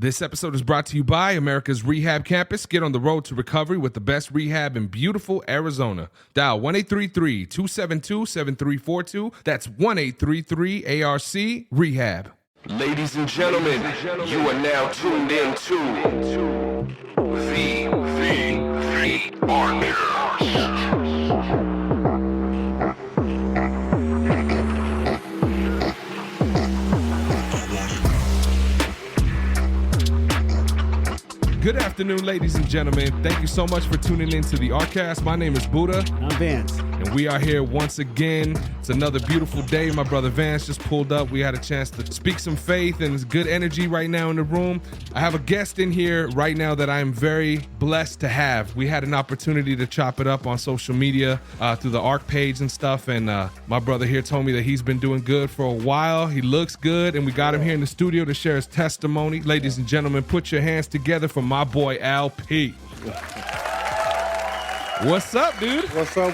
This episode is brought to you by Americas Rehab Campus. Get on the road to recovery with the best rehab in beautiful Arizona. Dial 1-833-272-7342. That's 1-833-ARC-REHAB. Ladies and gentlemen, you are now tuned in to the ARCast. Good afternoon, ladies and gentlemen. Thank you so much for tuning in to the ARCast. My name is Buddha. And I'm Vance. And we are here once again. It's another beautiful day. My brother Vance just pulled up. We had a chance to speak some faith, and it's good energy right now in the room. I have a guest in here right now that I'm very blessed to have. We had an opportunity to chop it up on social media through the ARC page and stuff, and my brother here told me that he's been doing good for a while. He looks good, and we got him here in the studio to share his testimony. Ladies and gentlemen, put your hands together for my boy LP. What's up, dude? What's up?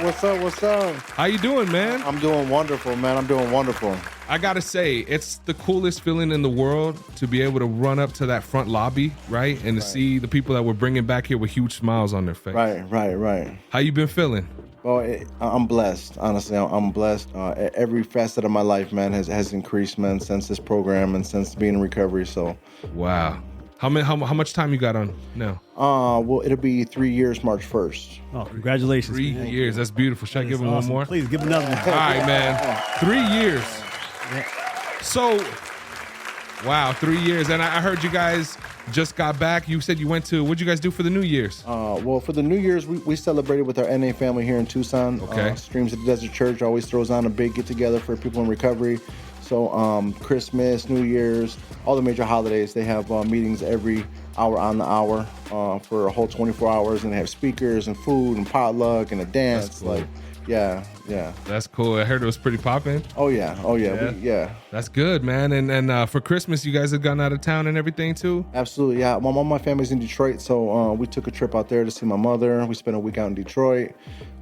How you doing, man? I'm doing wonderful, man. I'm doing wonderful. I gotta say, it's the coolest feeling in the world to be able to run up to that front lobby, right? And to see the people that we're bringing back here with huge smiles on their face. Right. How you been feeling? Well, I'm blessed. Honestly, I'm blessed. Every facet of my life, man, has increased, man, since this program and since being in recovery. So, wow. How much time you got on now? Well, it'll be 3 years, March 1st. Oh, congratulations. 3 years. That's beautiful. Should I give him awesome. one more? Please give him another one. All right, man. 3 years. So, wow, 3 years. And I heard you guys just got back. You said you went to, what'd you guys do for the New Year's? Well, for the New Year's, we celebrated with our NA family here in Tucson. Okay. Streams of the Desert Church always throws on a big get-together for people in recovery. So Christmas, New Year's, all the major holidays, they have meetings every hour on the hour for a whole 24 hours, and they have speakers and food and potluck and a dance. That's cool. Yeah. That's cool. I heard it was pretty popping. Oh yeah. That's good, man. And for Christmas, you guys have gone out of town and everything too? Absolutely, yeah. My mom, my family's in Detroit, so we took a trip out there to see my mother. We spent a week out in Detroit.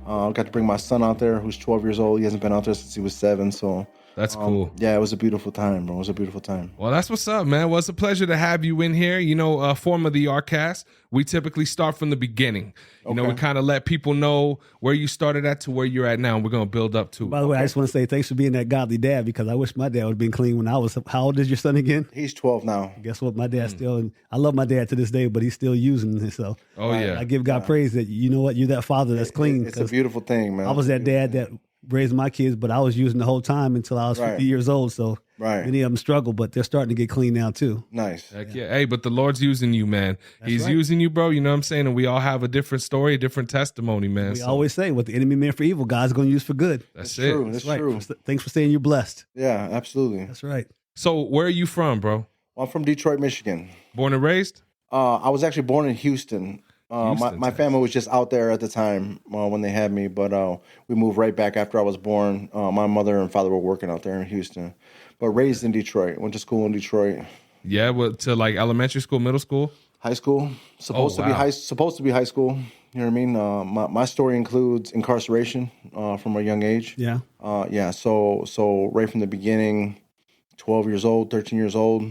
Got to bring my son out there, who's 12 years old. He hasn't been out there since he was 7, so... That's cool. Yeah, it was a beautiful time, bro. It was a beautiful time. Well, that's what's up, man. Well, it's a pleasure to have you in here. You know, a form of the ARCast, we typically start from the beginning. You know, we kind of let people know where you started at to where you're at now, and we're going to build up to. By the way, I just want to say thanks for being that godly dad, because I wish my dad would have been clean when I was. How old is your son again? He's 12 now. Guess what? My dad still, I love my dad to this day, but he's still using it. So I give God praise that, you know what, you're that father that's clean. It's a beautiful thing, man. I was that dad that raised my kids, but I was using the whole time until I was 50 years old. So many of them struggle, but they're starting to get clean now too. Nice. Heck yeah. Hey, but the Lord's using you, man. He's using you, bro. You know what I'm saying? And we all have a different story, a different testimony, man. We always say what the enemy meant for evil, God's going to use for good. That's it. true. That's true. Thanks for saying you're blessed. Yeah, absolutely. That's right. So where are you from, bro? I'm from Detroit, Michigan. Born and raised? I was actually born in Houston. My family was just out there at the time when they had me, but we moved right back after I was born. My mother and father were working out there in Houston, but raised in Detroit. Went to school in Detroit. Yeah, to like elementary school, middle school? High school. Supposed to be high school. You know what I mean? My story includes incarceration from a young age. Yeah. So right from the beginning, 12 years old, 13 years old,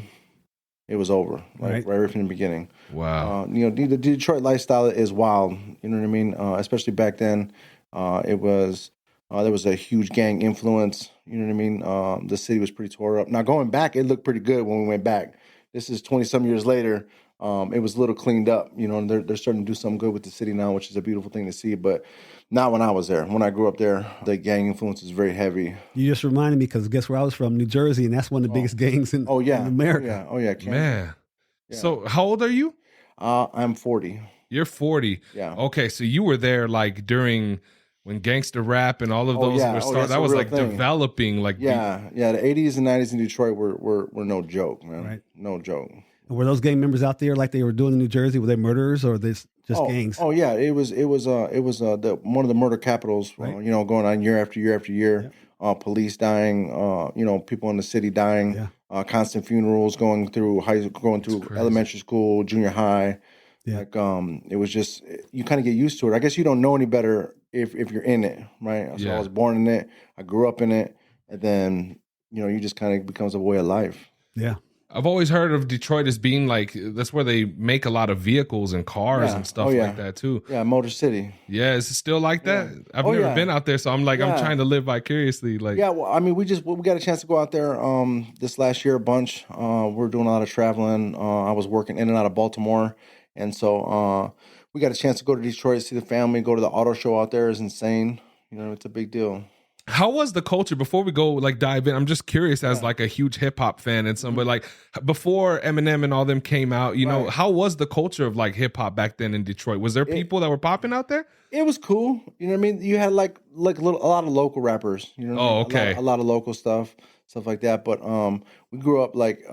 it was over. Right from the beginning. Wow. The Detroit lifestyle is wild. You know what I mean? Especially back then, there was a huge gang influence. You know what I mean? The city was pretty tore up. Now going back, it looked pretty good when we went back. This is 20-some years later. It was a little cleaned up. You know, and they're starting to do something good with the city now, which is a beautiful thing to see. But not when I was there. When I grew up there, the gang influence is very heavy. You just reminded me, because guess where I was from? New Jersey, and that's one of the biggest gangs in America. Oh yeah. Man. Yeah. So how old are you? I'm 40. You're 40. Yeah. Okay, so you were there like during when gangster rap and all of those were starting. That was like developing. Like the 80s and 90s in Detroit were no joke, man. Right. No joke. And were those gang members out there like they were doing in New Jersey? Were they murderers, or just gangs? Oh yeah, it was one of the murder capitals. Right. Going on year after year after year. Yeah. Police dying. People in the city dying. Yeah. Constant funerals going through elementary school, junior high. Yeah. Like it was just, you kind of get used to it. I guess you don't know any better if you're in it, right? So I was born in it. I grew up in it, and then you just kind of becomes a way of life. Yeah. I've always heard of Detroit as being like, that's where they make a lot of vehicles and cars and stuff like that too. Yeah, Motor City. Yeah, is it still like that? I've never been out there, so I'm like, I'm trying to live vicariously. Like, yeah, well, I mean, we got a chance to go out there this last year a bunch. We're doing a lot of traveling. I was working in and out of Baltimore, and so we got a chance to go to Detroit, see the family, go to the auto show out there. Is insane. You know, it's a big deal. how was the culture before we go like dive in? I'm just curious as like a huge hip hop fan and somebody like before Eminem and all them came out, you know, how was the culture of like hip hop back then in Detroit? Was there people that were popping out there? It was cool. You know what I mean? You had like a lot of local rappers, you know. Oh, okay. A lot of local stuff like that. But we grew up like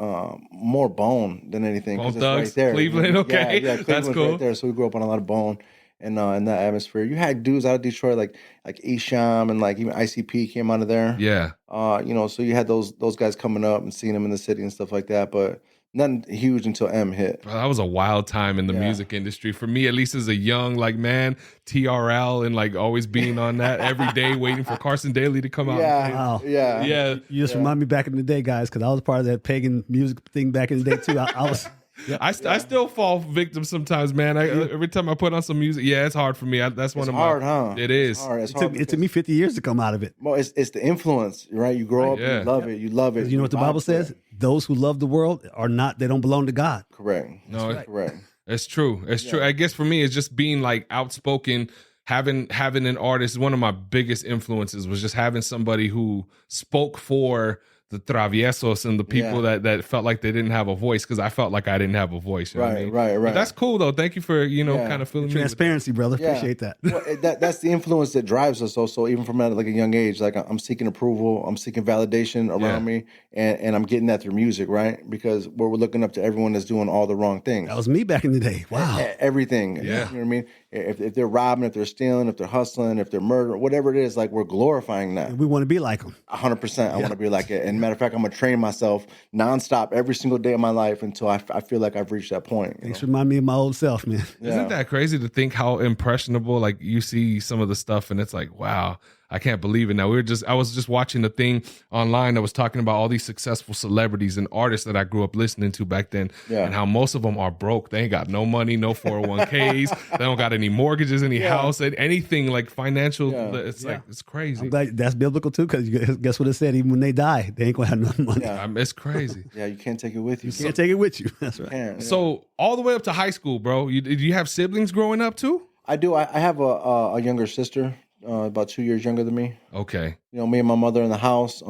more Bone than anything. Bone It's Thugs, right there. Cleveland, okay. Yeah, Cleveland's that's cool. right there. So we grew up on a lot of Bone and in that atmosphere. You had dudes out of Detroit like Isham and like even ICP came out of there. Yeah. You know, so you had those guys coming up and seeing them in the city and stuff like that. But nothing huge until M hit. Bro, that was a wild time in the music industry for me, at least as a young like man. TRL and like always being on that every day, waiting for Carson Daly to come out. Wow. Yeah. You just remind me back in the day, guys, because I was part of that pagan music thing back in the day too. I was. Yep. I still fall victim sometimes, man. Every time I put on some music, it's hard for me. That's one of my. Hard, huh? It is. It's hard. It took me 50 years to come out of it. Well, it's the influence, right? You grow up, you love it. You love it. You know what the Bible says? Those who love the world they don't belong to God. Correct. No, correct. It's true. It's true. I guess for me, it's just being like outspoken. Having an artist, one of my biggest influences was just having somebody who spoke for the traviesos and the people that felt like they didn't have a voice, because I felt like I didn't have a voice. You know what I mean? Right. But that's cool though. Thank you for kind of feeling transparency, brother. Yeah. Appreciate that. Well, that's the influence that drives us. Also, even from like a young age, like I'm seeking approval, I'm seeking validation around me, and I'm getting that through music, right? Because we're looking up to everyone that's doing all the wrong things. That was me back in the day. Wow. Everything. Yeah. You know what I mean? If they're robbing, if they're stealing, if they're hustling, if they're murdering, whatever it is, like we're glorifying that. We want to be like them. 100%. I want to be like it. And matter of fact, I'm going to train myself nonstop every single day of my life until I feel like I've reached that point. Thanks for reminding me of my old self, man. Isn't that crazy to think how impressionable, like you see some of the stuff and it's like, wow, I can't believe it. Now I was just watching the thing online that was talking about all these successful celebrities and artists that I grew up listening to back then, and how most of them are broke. They ain't got no money, no 401ks. They don't got any mortgages, any house, anything like financial. It's like, it's crazy. I'm glad that's biblical too, because guess what it said? Even when they die, they ain't gonna have no money. Yeah. It's crazy. Yeah, you can't take it with you. You can't take it with you. That's right. So all the way up to high school, bro. Did you have siblings growing up too? I do. I have a younger sister, about 2 years younger than me. Okay. You know, me and my mother in the house.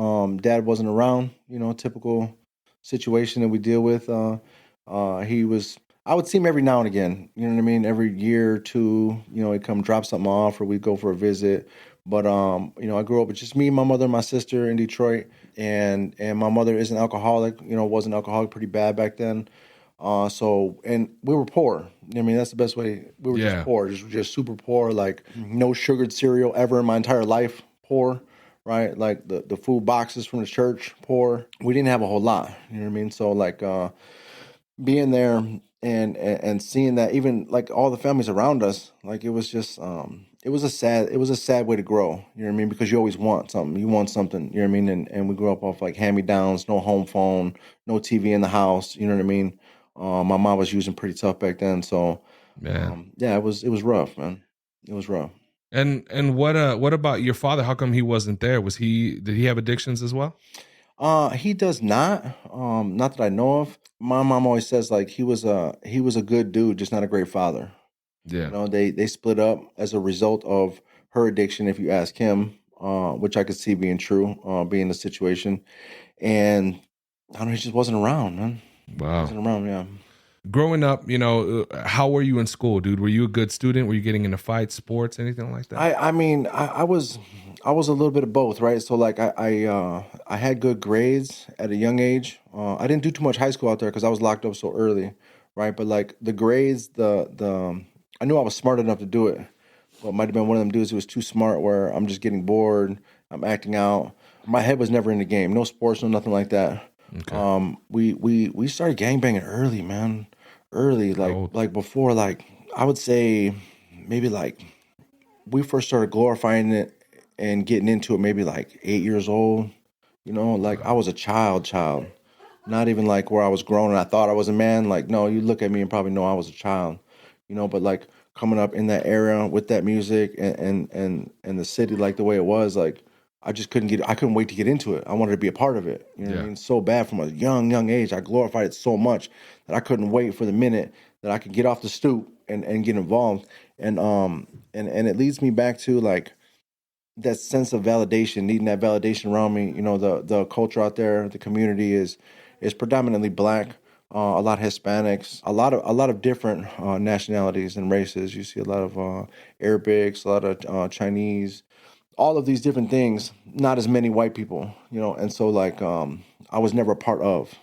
Dad wasn't around. You know, typical situation that we deal with. He was. I would see him every now and again. You know what I mean? Every year or two. You know, he'd come drop something off, or we'd go for a visit. But you know, I grew up with just me, my mother, and my sister in Detroit, and my mother is an alcoholic. You know, was an alcoholic pretty bad back then. And we were poor. I mean, that's the best way. We were just poor, just super poor. Like no sugared cereal ever in my entire life. Poor, right? Like the food boxes from the church. Poor. We didn't have a whole lot. You know what I mean? So like being there and seeing that, even like all the families around us, like it was just it was a sad way to grow. You know what I mean? Because you always want something. You want something. You know what I mean? And we grew up off like hand-me-downs, no home phone, no TV in the house. You know what I mean? My mom was using pretty tough back then, so it was rough, man. It was rough. And what about your father? How come he wasn't there? Did he have addictions as well? He does not. Not that I know of. My mom always says like he was a good dude, just not a great father. Yeah. You know, they split up as a result of her addiction, if you ask him, which I could see being true, being the situation. And I don't know, he just wasn't around, man. Wow. Wasn't around, yeah. Growing up, you know, how were you in school, dude? Were you a good student? Were you getting into fights, sports, anything like that? I mean, I was a little bit of both, right? So like I had good grades at a young age. I didn't do too much high school out there because I was locked up so early, right? But like the grades, I knew I was smart enough to do it. But it might have been one of them dudes who was too smart where I'm just getting bored, I'm acting out. My head was never in the game. No sports, no nothing like that. Okay. We started gangbanging early, man. Early, like before, like I would say maybe like we first started glorifying it and getting into it maybe like 8 years old. You know, like I was a child. You not even like where I was grown and I thought I was a man. Like, no, you look at me and probably know I was a child, but like coming up in that area with that music and the city, like the way it was, like, I couldn't wait to get into it. I wanted to be a part of it. You know what I mean? So bad from a young age. I glorified it so much that I couldn't wait for the minute that I could get off the stoop and get involved. And it leads me back to like that sense of validation, needing that validation around me. The culture out there, the community is predominantly Black, a lot of Hispanics, a lot of different nationalities and races. You see a lot of Arabics, a lot of Chinese, all of these different things. Not as many white people, and so like I was never a part of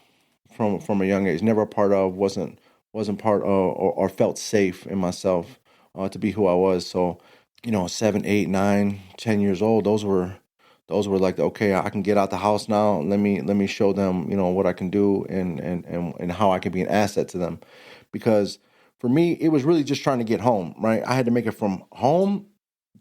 from a young age. Never a part of, wasn't part of, or felt safe in myself to be who I was. So 7, 8, 9, 10 years old, those were like, okay, I can get out the house now. Let me show them, what I can do and how I can be an asset to them. Because for me, it was really just trying to get home, right? I had to make it from home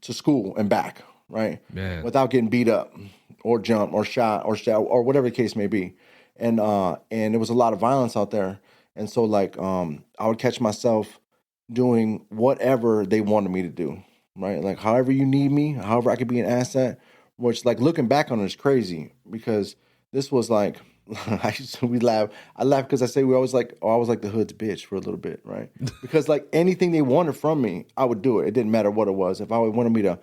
to school and back, right? Man. Without getting beat up or jumped or shot or whatever the case may be. And there was a lot of violence out there. And so like I would catch myself doing whatever they wanted me to do, right? Like however you need me, however I could be an asset, which like looking back on it is crazy because this was like, I laugh because I say we always like, I was like the hood's bitch for a little bit, right? Because like anything they wanted from me, I would do it. It didn't matter what it was. If I wanted me to,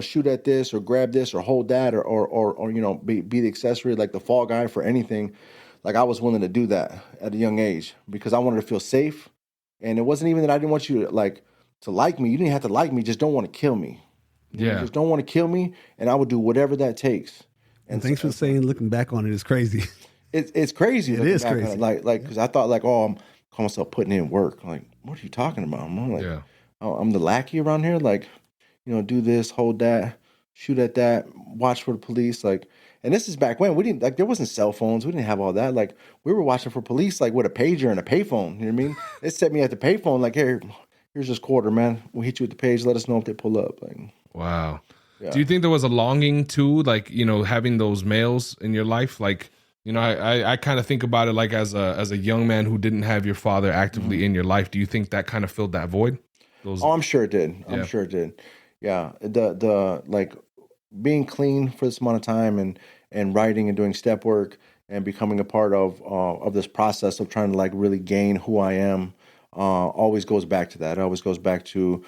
shoot at this or grab this or hold that or be the accessory, like the fall guy for anything, like I was willing to do that at a young age because I wanted to feel safe. And it wasn't even that I didn't want you to like me. You didn't have to like me. Just don't want to kill me. You just don't want to kill me. And I would do whatever that takes. And thanks for saying, looking back on it is crazy. It's crazy. It is crazy. Because I thought like, oh, I'm calling myself putting in work. Like, what are you talking about? I'm like, oh, I'm the lackey around here. Like, do this, hold that, shoot at that, watch for the police. Like, and this is back when we didn't there wasn't cell phones. We didn't have all that. Like, we were watching for police like with a pager and a payphone. You know what I mean? It set me at the payphone. Like, here's this quarter, man. We'll hit you with the page. Let us know if they pull up. Like, wow. Yeah. Do you think there was a longing too, like having those males in your life, like? I kind of think about it like as a young man who didn't have your father actively in your life. Do you think that kind of filled that void? I'm sure it did. I'm sure it did. Yeah. The like being clean for this amount of time and writing and doing step work and becoming a part of this process of trying to like really gain who I am always goes back to that. It always goes back to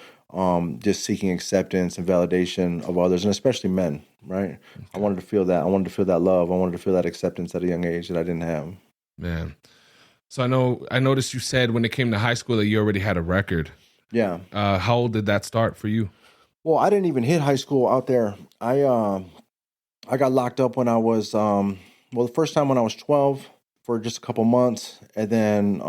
just seeking acceptance and validation of others, and especially men, right? Okay. I wanted to feel that. I wanted to feel that love. I wanted to feel that acceptance at a young age that I didn't have. Man. So I noticed you said when it came to high school that you already had a record. Yeah. How old did that start for you? Well, I didn't even hit high school out there. I got locked up when I was, the first time when I was 12 for just a couple months. And then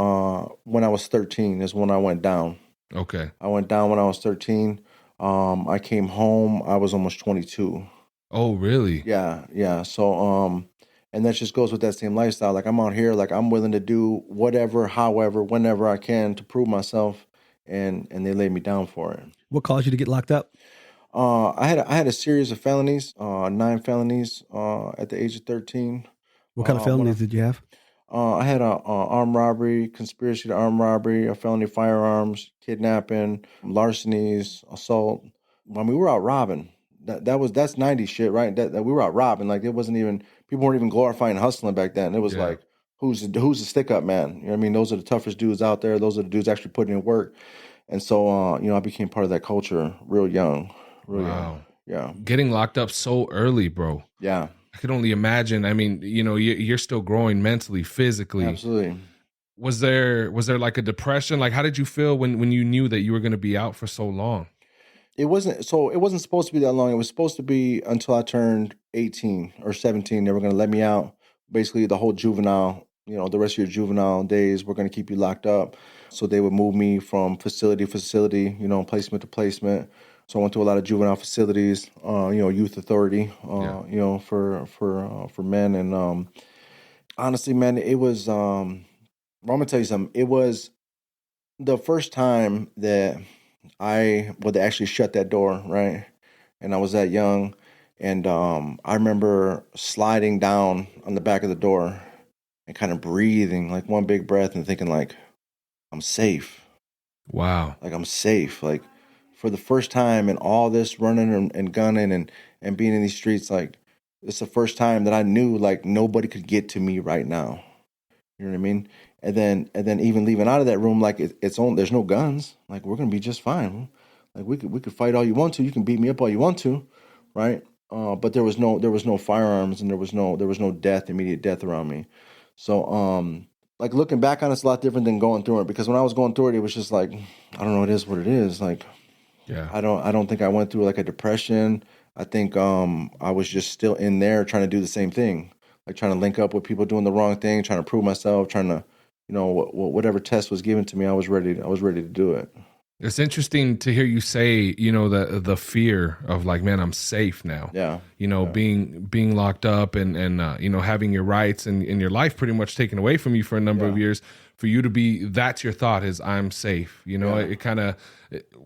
when I was 13 is when I went down. Okay. I went down when I was 13. I came home. I was almost 22. Oh, really? Yeah. So, and that just goes with that same lifestyle. Like I'm out here, like I'm willing to do whatever, however, whenever I can to prove myself, and they laid me down for it. What caused you to get locked up? I had a series of felonies, 9 felonies at the age of 13. What kind of felonies did you have? I had a armed robbery, conspiracy to armed robbery, a felony firearms, kidnapping, larcenies, assault. I mean, we were out robbing. That's 90s shit, right? That we were out robbing. Like it wasn't even, people weren't even glorifying hustling back then. It was like, who's the stick up man? You know what I mean? Those are the toughest dudes out there. Those are the dudes actually putting in work. And so, I became part of that culture real young. Real young. Yeah. Getting locked up so early, bro. Yeah. I could only imagine. I mean, you're still growing mentally, physically. Absolutely. Was there like a depression? Like, how did you feel when you knew that you were going to be out for so long? It wasn't supposed to be that long. It was supposed to be until I turned 18 or 17. They were going to let me out. Basically, the whole juvenile, the rest of your juvenile days, we're going to keep you locked up. So they would move me from facility to facility, placement to placement. So I went to a lot of juvenile facilities, youth authority, for men. And honestly, man, it was, I'm going to tell you something. It was the first time that I would actually shut that door, right? And I was that young. And I remember sliding down on the back of the door and kind of breathing like one big breath and thinking like, I'm safe. Wow. Like I'm safe. Like for the first time in all this running and gunning and being in these streets, like it's the first time that I knew like nobody could get to me right now. You know what I mean? And then even leaving out of that room, like it's on. There's no guns. Like we're gonna be just fine. Like we could fight all you want to. You can beat me up all you want to, right? But there was no firearms and there was no immediate death around me. So like looking back on it's a lot different than going through it, because when I was going through it, it was just like, I don't know, it is what it is. Like yeah, I don't think I went through like a depression. I think I was just still in there trying to do the same thing, like trying to link up with people doing the wrong thing, trying to prove myself, trying to, whatever test was given to me, I was ready to do it. It's interesting to hear you say, the fear of like, man, I'm safe now. Yeah. Being locked up and having your rights and your life pretty much taken away from you for a number of years. For you to be, that's your thought is I'm safe. It kind of,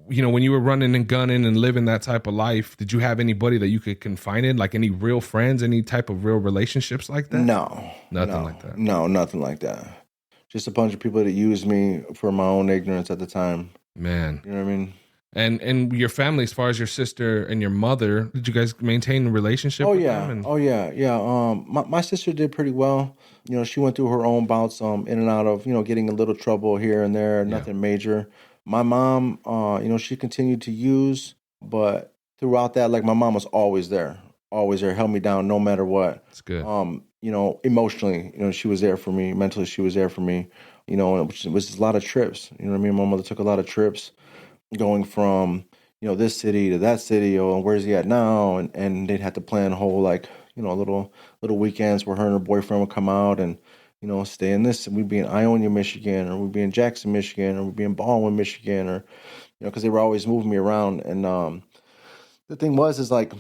when you were running and gunning and living that type of life, did you have anybody that you could confide in, like any real friends, any type of real relationships like that? No, nothing like that. No, nothing like that. Just a bunch of people that used me for my own ignorance at the time. Man, you know what I mean? And your family, as far as your sister and your mother, did you guys maintain a relationship? Oh with yeah, them? yeah. My sister did pretty well. She went through her own bouts, in and out of, getting a little trouble here and there, nothing major. My mom, she continued to use, but throughout that, like my mom was always there, held me down no matter what. That's good. Emotionally, she was there for me. Mentally, she was there for me. And it was a lot of trips. You know what I mean? My mother took a lot of trips, going from this city to that city, or where's he at now, and they'd have to plan whole like little weekends where her and her boyfriend would come out and stay in this, and we'd be in Ionia, Michigan, or we'd be in Jackson, Michigan, or we'd be in Baldwin, Michigan, or because they were always moving me around. And the thing was like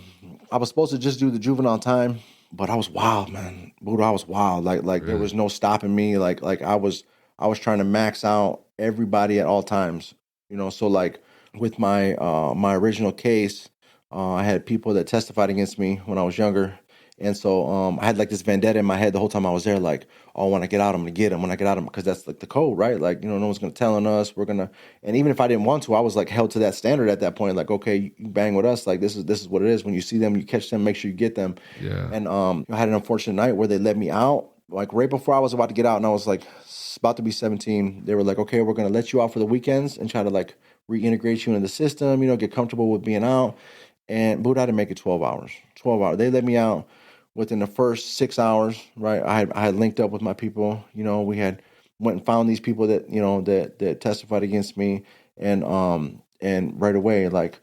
I was supposed to just do the juvenile time, but I was wild, man. Buddha, I was wild. Like really? There was no stopping me. Like I was trying to max out everybody at all times. So like with my my original case, I had people that testified against me when I was younger. And so I had like this vendetta in my head the whole time I was there, like, oh, when I get out, I'm going to get him. When I get out, because that's like the code, right? Like, no one's going to tell on us. We're going to, and even if I didn't want to, I was like held to that standard at that point. Like, okay, you bang with us. Like, this is what it is. When you see them, you catch them, make sure you get them. Yeah. And I had an unfortunate night where they let me out, like right before I was about to get out. And I was like about to be 17. They were like, okay, we're going to let you out for the weekends and try to like reintegrate you into the system, get comfortable with being out. And Buddha, I didn't make it 12 hours. 12 hours. They let me out. Within the first 6 hours, right, I had linked up with my people. We had went and found these people that that testified against me, and right away, like,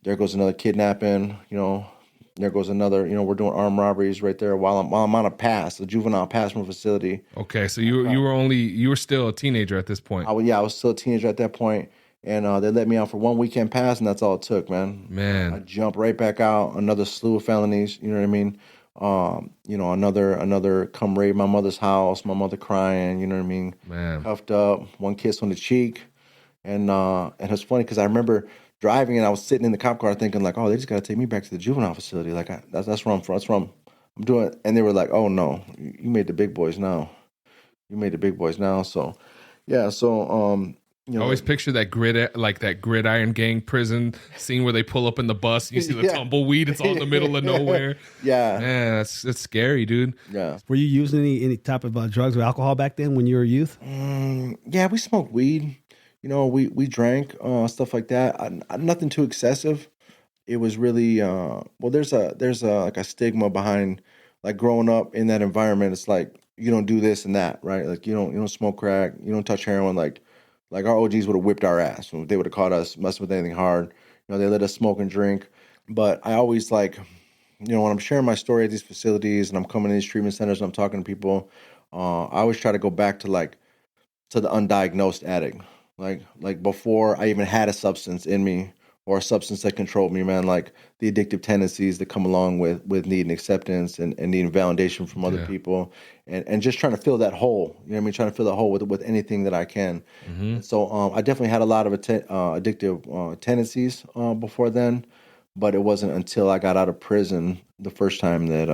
there goes another kidnapping. There goes another. We're doing armed robberies right there while I'm on a juvenile pass from a facility. Okay, so you were still a teenager at this point. I was still a teenager at that point, and they let me out for one weekend pass, and that's all it took, man. Man, I jumped right back out, another slew of felonies. You know what I mean? Another come raid my mother's house, my mother crying, you know what I mean? Man. Cuffed up, one kiss on the cheek. And it's funny because I remember driving and I was sitting in the cop car thinking like, oh, they just got to take me back to the juvenile facility. Like that's where I'm from. That's where I'm doing it. And they were like, oh no, you made the big boys now. So, yeah. So, I always picture that gridiron gang prison scene where they pull up in the bus and you see the tumbleweed. It's all in the middle of nowhere. Yeah, man, that's scary, dude. Yeah. Were you using any type of drugs or alcohol back then when you were a youth? Yeah, we smoked weed. We drank stuff like that. Nothing too excessive. It was really there's a like a stigma behind like growing up in that environment. It's like you don't do this and that, right? Like you don't smoke crack, you don't touch heroin. Like our OGs would have whipped our ass. They would have caught us messing with anything hard. They let us smoke and drink. But I always like, when I'm sharing my story at these facilities and I'm coming to these treatment centers and I'm talking to people, I always try to go back to the undiagnosed addict. Like before I even had a substance in me or a substance that controlled me, man, like the addictive tendencies that come along with needing acceptance and needing validation from other people and just trying to fill that hole, trying to fill that hole with anything that I can. Mm-hmm. So I definitely had a lot of addictive tendencies before then, but it wasn't until I got out of prison the first time that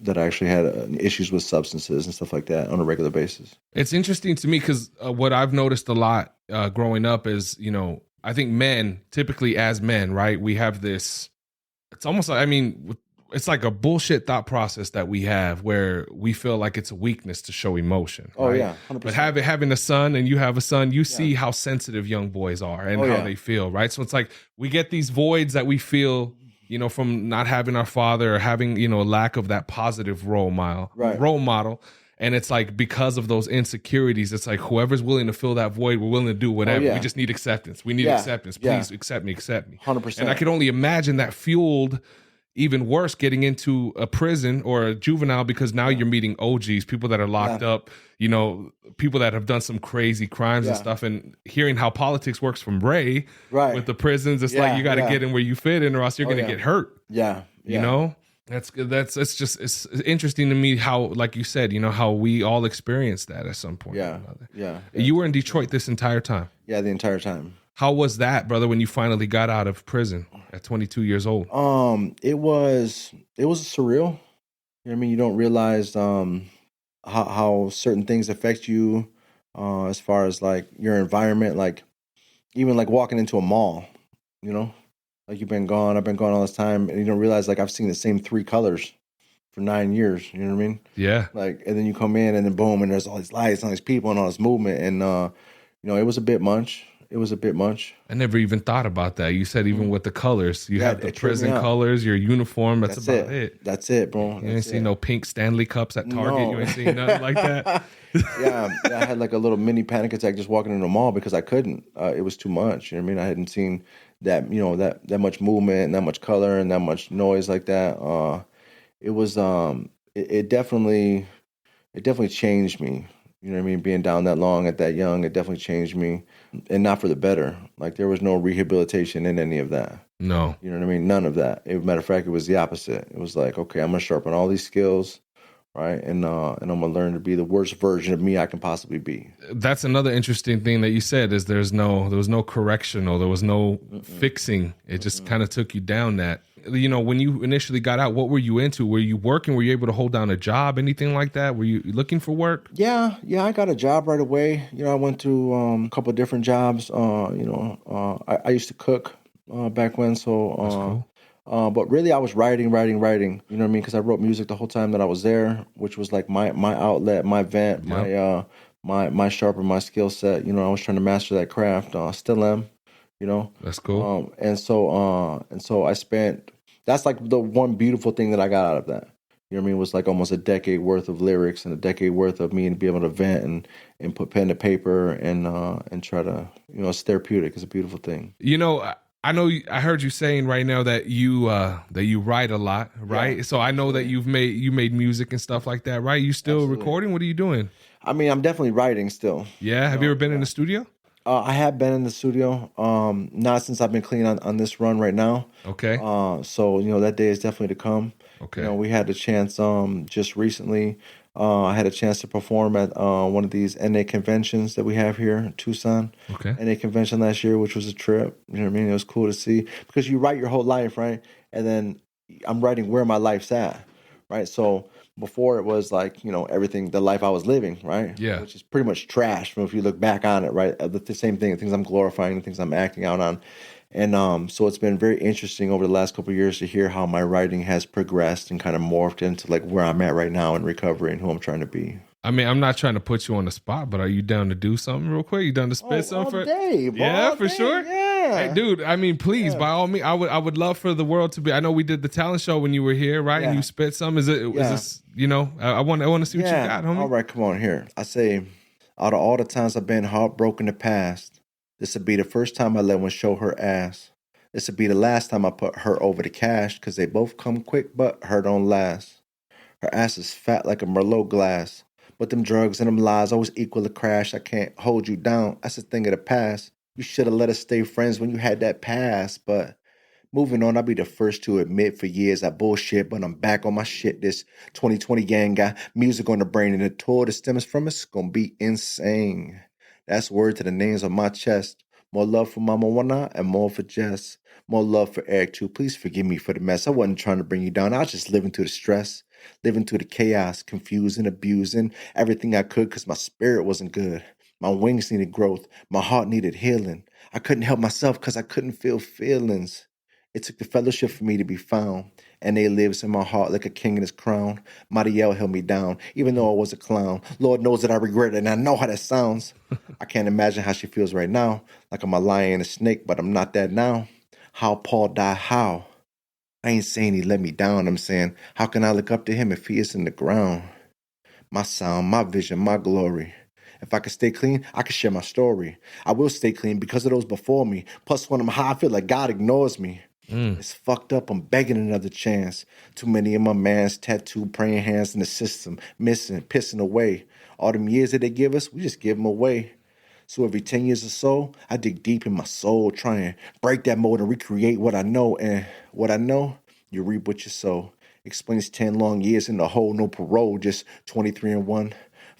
that actually had issues with substances and stuff like that on a regular basis. It's interesting to me because what I've noticed a lot growing up is, I think men, typically as men, right, we have this, it's almost like, it's like a bullshit thought process that we have where we feel like it's a weakness to show emotion. Oh, right? yeah, 100%. But having a son, and you have a son, you see how sensitive young boys are and how they feel, right? So it's like we get these voids that we feel, from not having our father or having, a lack of that positive role model. And it's like because of those insecurities, it's like whoever's willing to fill that void, we're willing to do whatever. We just need acceptance. We need acceptance. Please accept me. 100%. And I could only imagine that fueled even worse getting into a prison or a juvenile, because now you're meeting OGs, people that are locked up, people that have done some crazy crimes and stuff, and hearing how politics works from Ray with the prisons. It's like you got to get in where you fit in or else you're going to get hurt. You know? It's interesting to me how, like you said, how we all experienced that at some point. You were in Detroit this entire time. The entire time. How was that, brother, when you finally got out of prison at 22 years old? It was surreal. You don't realize how certain things affect you as far as like your environment, like even like walking into a mall, like I've been gone all this time, and you don't realize like I've seen the same 3 colors for 9 years. You know what I mean? Yeah. Like, and then you come in and then boom, and there's all these lights, all these people, and all this movement, and it was a bit much. I never even thought about that. You said even with the colors, you had the prison colors, your uniform. That's about it. That's it, bro. You ain't seen no pink Stanley cups at Target. No. You ain't seen nothing like that. I had like a little mini panic attack just walking into the mall because I couldn't. It was too much. You know what I mean? I hadn't seen that, that much movement and that much color and that much noise like that. It was it definitely changed me. You know what I mean? Being down that long at that young, it definitely changed me, and not for the better. Like there was no rehabilitation in any of that. No. You know what I mean? None of that. As a matter of fact, it was the opposite. It was like, okay, I'm going to sharpen all these skills, right? And I'm going to learn to be the worst version of me I can possibly be. That's another interesting thing that you said is there was no correctional, there was no fixing. It just kind of took you down that. When you initially got out, what were you into? Were you working? Were you able to hold down a job? Anything like that? Were you looking for work? Yeah, I got a job right away. I went to a couple of different jobs. I used to cook back when, so that's cool. But really I was writing, you know what I mean? Because I wrote music the whole time that I was there, which was like my outlet, my vent, my sharpen my skill set. I was trying to master that craft. Still am. That's cool. And so I spent, that's like the one beautiful thing that I got out of that. You know what I mean? It was like almost a decade worth of lyrics and a decade worth of me and be able to vent and put pen to paper and try to, it's therapeutic. It's a beautiful thing. I know I heard you saying right now that you write a lot, right? Yeah, so I know that you made music and stuff like that, right? You still recording? What are you doing? I'm definitely writing still. Yeah. Have you ever been in the studio? I have been in the studio, not since I've been clean on this run right now. Okay. So that day is definitely to come. Okay. We had the chance just recently. I had a chance to perform at one of these NA conventions that we have here in Tucson. Okay. NA convention last year, which was a trip. You know what I mean? It was cool to see because you write your whole life, right? And then I'm writing where my life's at, right? So before it was like, everything, the life I was living, right? Yeah. Which is pretty much trash if you look back on it, right? The same thing, the things I'm glorifying, the things I'm acting out on. And so it's been very interesting over the last couple of years to hear how my writing has progressed and kind of morphed into like where I'm at right now in recovery and who I'm trying to be. I'm not trying to put you on the spot, but are you down to do something real quick? You down to spit something? All day, bro. Yeah, for sure. Yeah. Hey, dude, please, by all means, I would love for the world to be. I know we did the talent show when you were here, right? Yeah. And you spit some. Is this, I want to see what you got, homie. All right, come on here. I say, out of all the times I've been heartbroken in the past, this would be the first time I let one show her ass. This would be the last time I put her over the cash, because they both come quick, but her don't last. Her ass is fat like a Merlot glass, but them drugs and them lies always equal a crash. I can't hold you down. That's a thing of the past. You should have let us stay friends when you had that pass, but moving on, I'll be the first to admit for years I bullshit, but I'm back on my shit. This 2020 gang got music on the brain, and the tour that stems from it's gonna be insane. That's word to the names on my chest. More love for Mama Wana and more for Jess. More love for Eric too. Please forgive me for the mess. I wasn't trying to bring you down. I was just living through the stress. living through the chaos, confusing, abusing everything I could because my spirit wasn't good. My wings needed growth. My heart needed healing. I couldn't help myself because I couldn't feel feelings. It took the fellowship for me to be found, and they lives in my heart like a king in his crown. Mariel held me down, even though I was a clown. Lord knows that I regret it, and I know how that sounds. I can't imagine how she feels right now, like I'm a lion and a snake, but I'm not that now. How Paul died, how? I ain't saying he let me down, I'm saying, how can I look up to him if he is in the ground? My sound, my vision, my glory. If I could stay clean, I could share my story. I will stay clean because of those before me. Plus, when I'm high, I feel like God ignores me. It's fucked up, I'm begging another chance. Too many of my mans, tattooed, praying hands in the system, missing, pissing away. All them years that they give us, we just give them away. So every 10 years or so, I dig deep in my soul, try and break that mold and recreate what I know. And what I know, you reap what you sow. Explains 10 long years in the hole, no parole, just 23 and 1.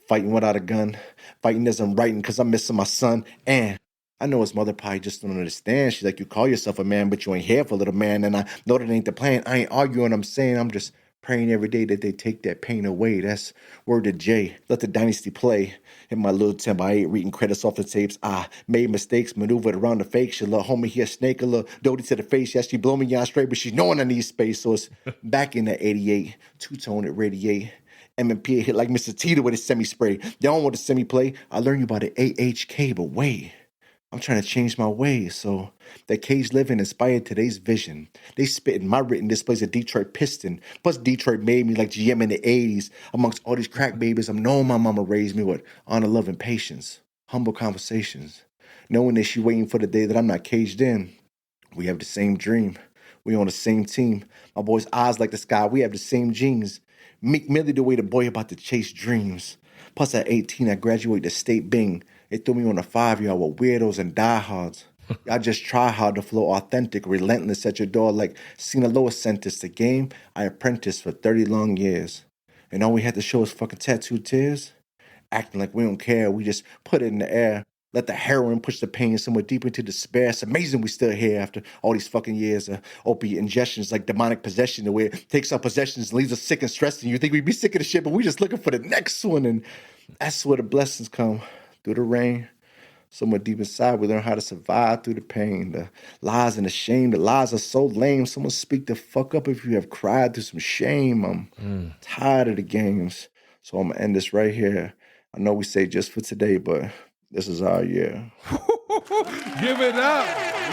Fighting without a gun, fighting as I'm writing because I'm missing my son. And I know his mother probably just don't understand. She's like, you call yourself a man, but you ain't here for a little man. And I know that ain't the plan. I ain't arguing, I'm saying I'm just praying every day that they take that pain away. That's word to Jay. Let the dynasty play. In my little 10x8, reading credits off the tapes. I made mistakes, maneuvered around the fake. She little homie, he a snake, a little doty to the face. Yeah, she blow me out straight, but she knowing I need space. So it's back in the 88, two-tone it radiate. M&P hit like Mr. Tito with his semi-spray. Y'all want the semi-play? I learned you about the AHK, but wait. I'm trying to change my ways, so that cage living inspired today's vision. They spitting my written displays a Detroit Piston. Plus Detroit made me like GM in the 80s. Amongst all these crack babies, I'm knowing my mama raised me with honor, love, and patience. Humble conversations. Knowing that she waiting for the day that I'm not caged in. We have the same dream. We on the same team. My boy's eyes like the sky. We have the same genes. Meek Millie the way the boy about to chase dreams. Plus at 18, I graduated to State Bing. They threw me on a 5-year with weirdos and diehards. I just try hard to flow authentic, relentless at your door like Sinaloa sentence. The game I apprenticed for 30 long years. And all we had to show is fucking tattooed tears. Acting like we don't care, we just put it in the air. Let the heroin push the pain somewhere deep into despair. It's amazing we still here after all these fucking years of opiate ingestions like demonic possession, the way it takes our possessions and leaves us sick and stressed. And you think we'd be sick of the shit, but we just looking for the next one. And that's where the blessings come. Through the rain, somewhere deep inside, we learn how to survive through the pain. The lies and the shame, the lies are so lame. Someone speak the fuck up if you have cried through some shame. I'm tired of the games. So I'm going to end this right here. I know we say just for today, but this is our year. Give it up.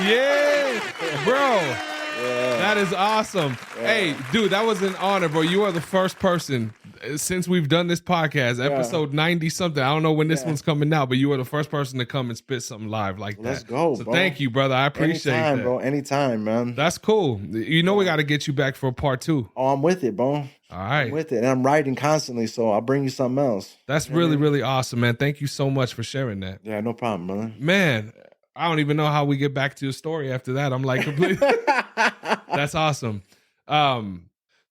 Yeah, bro. Yeah. That is awesome. Yeah. Hey, dude, that was an honor, bro. You are the first person since we've done this podcast, episode 90-something. I don't know when this one's coming out, but you are the first person to come and spit something live like that. Let's go, so bro. Thank you, brother. I appreciate Anytime, that. Bro. Anytime, man. That's cool. You know we got to get you back for part 2. Oh, I'm with it, bro. All right. I'm with it. And I'm writing constantly, so I'll bring you something else. That's really, really awesome, man. Thank you so much for sharing that. Yeah, no problem, brother. Man, I don't even know how we get back to your story after that. I'm like completely. That's awesome.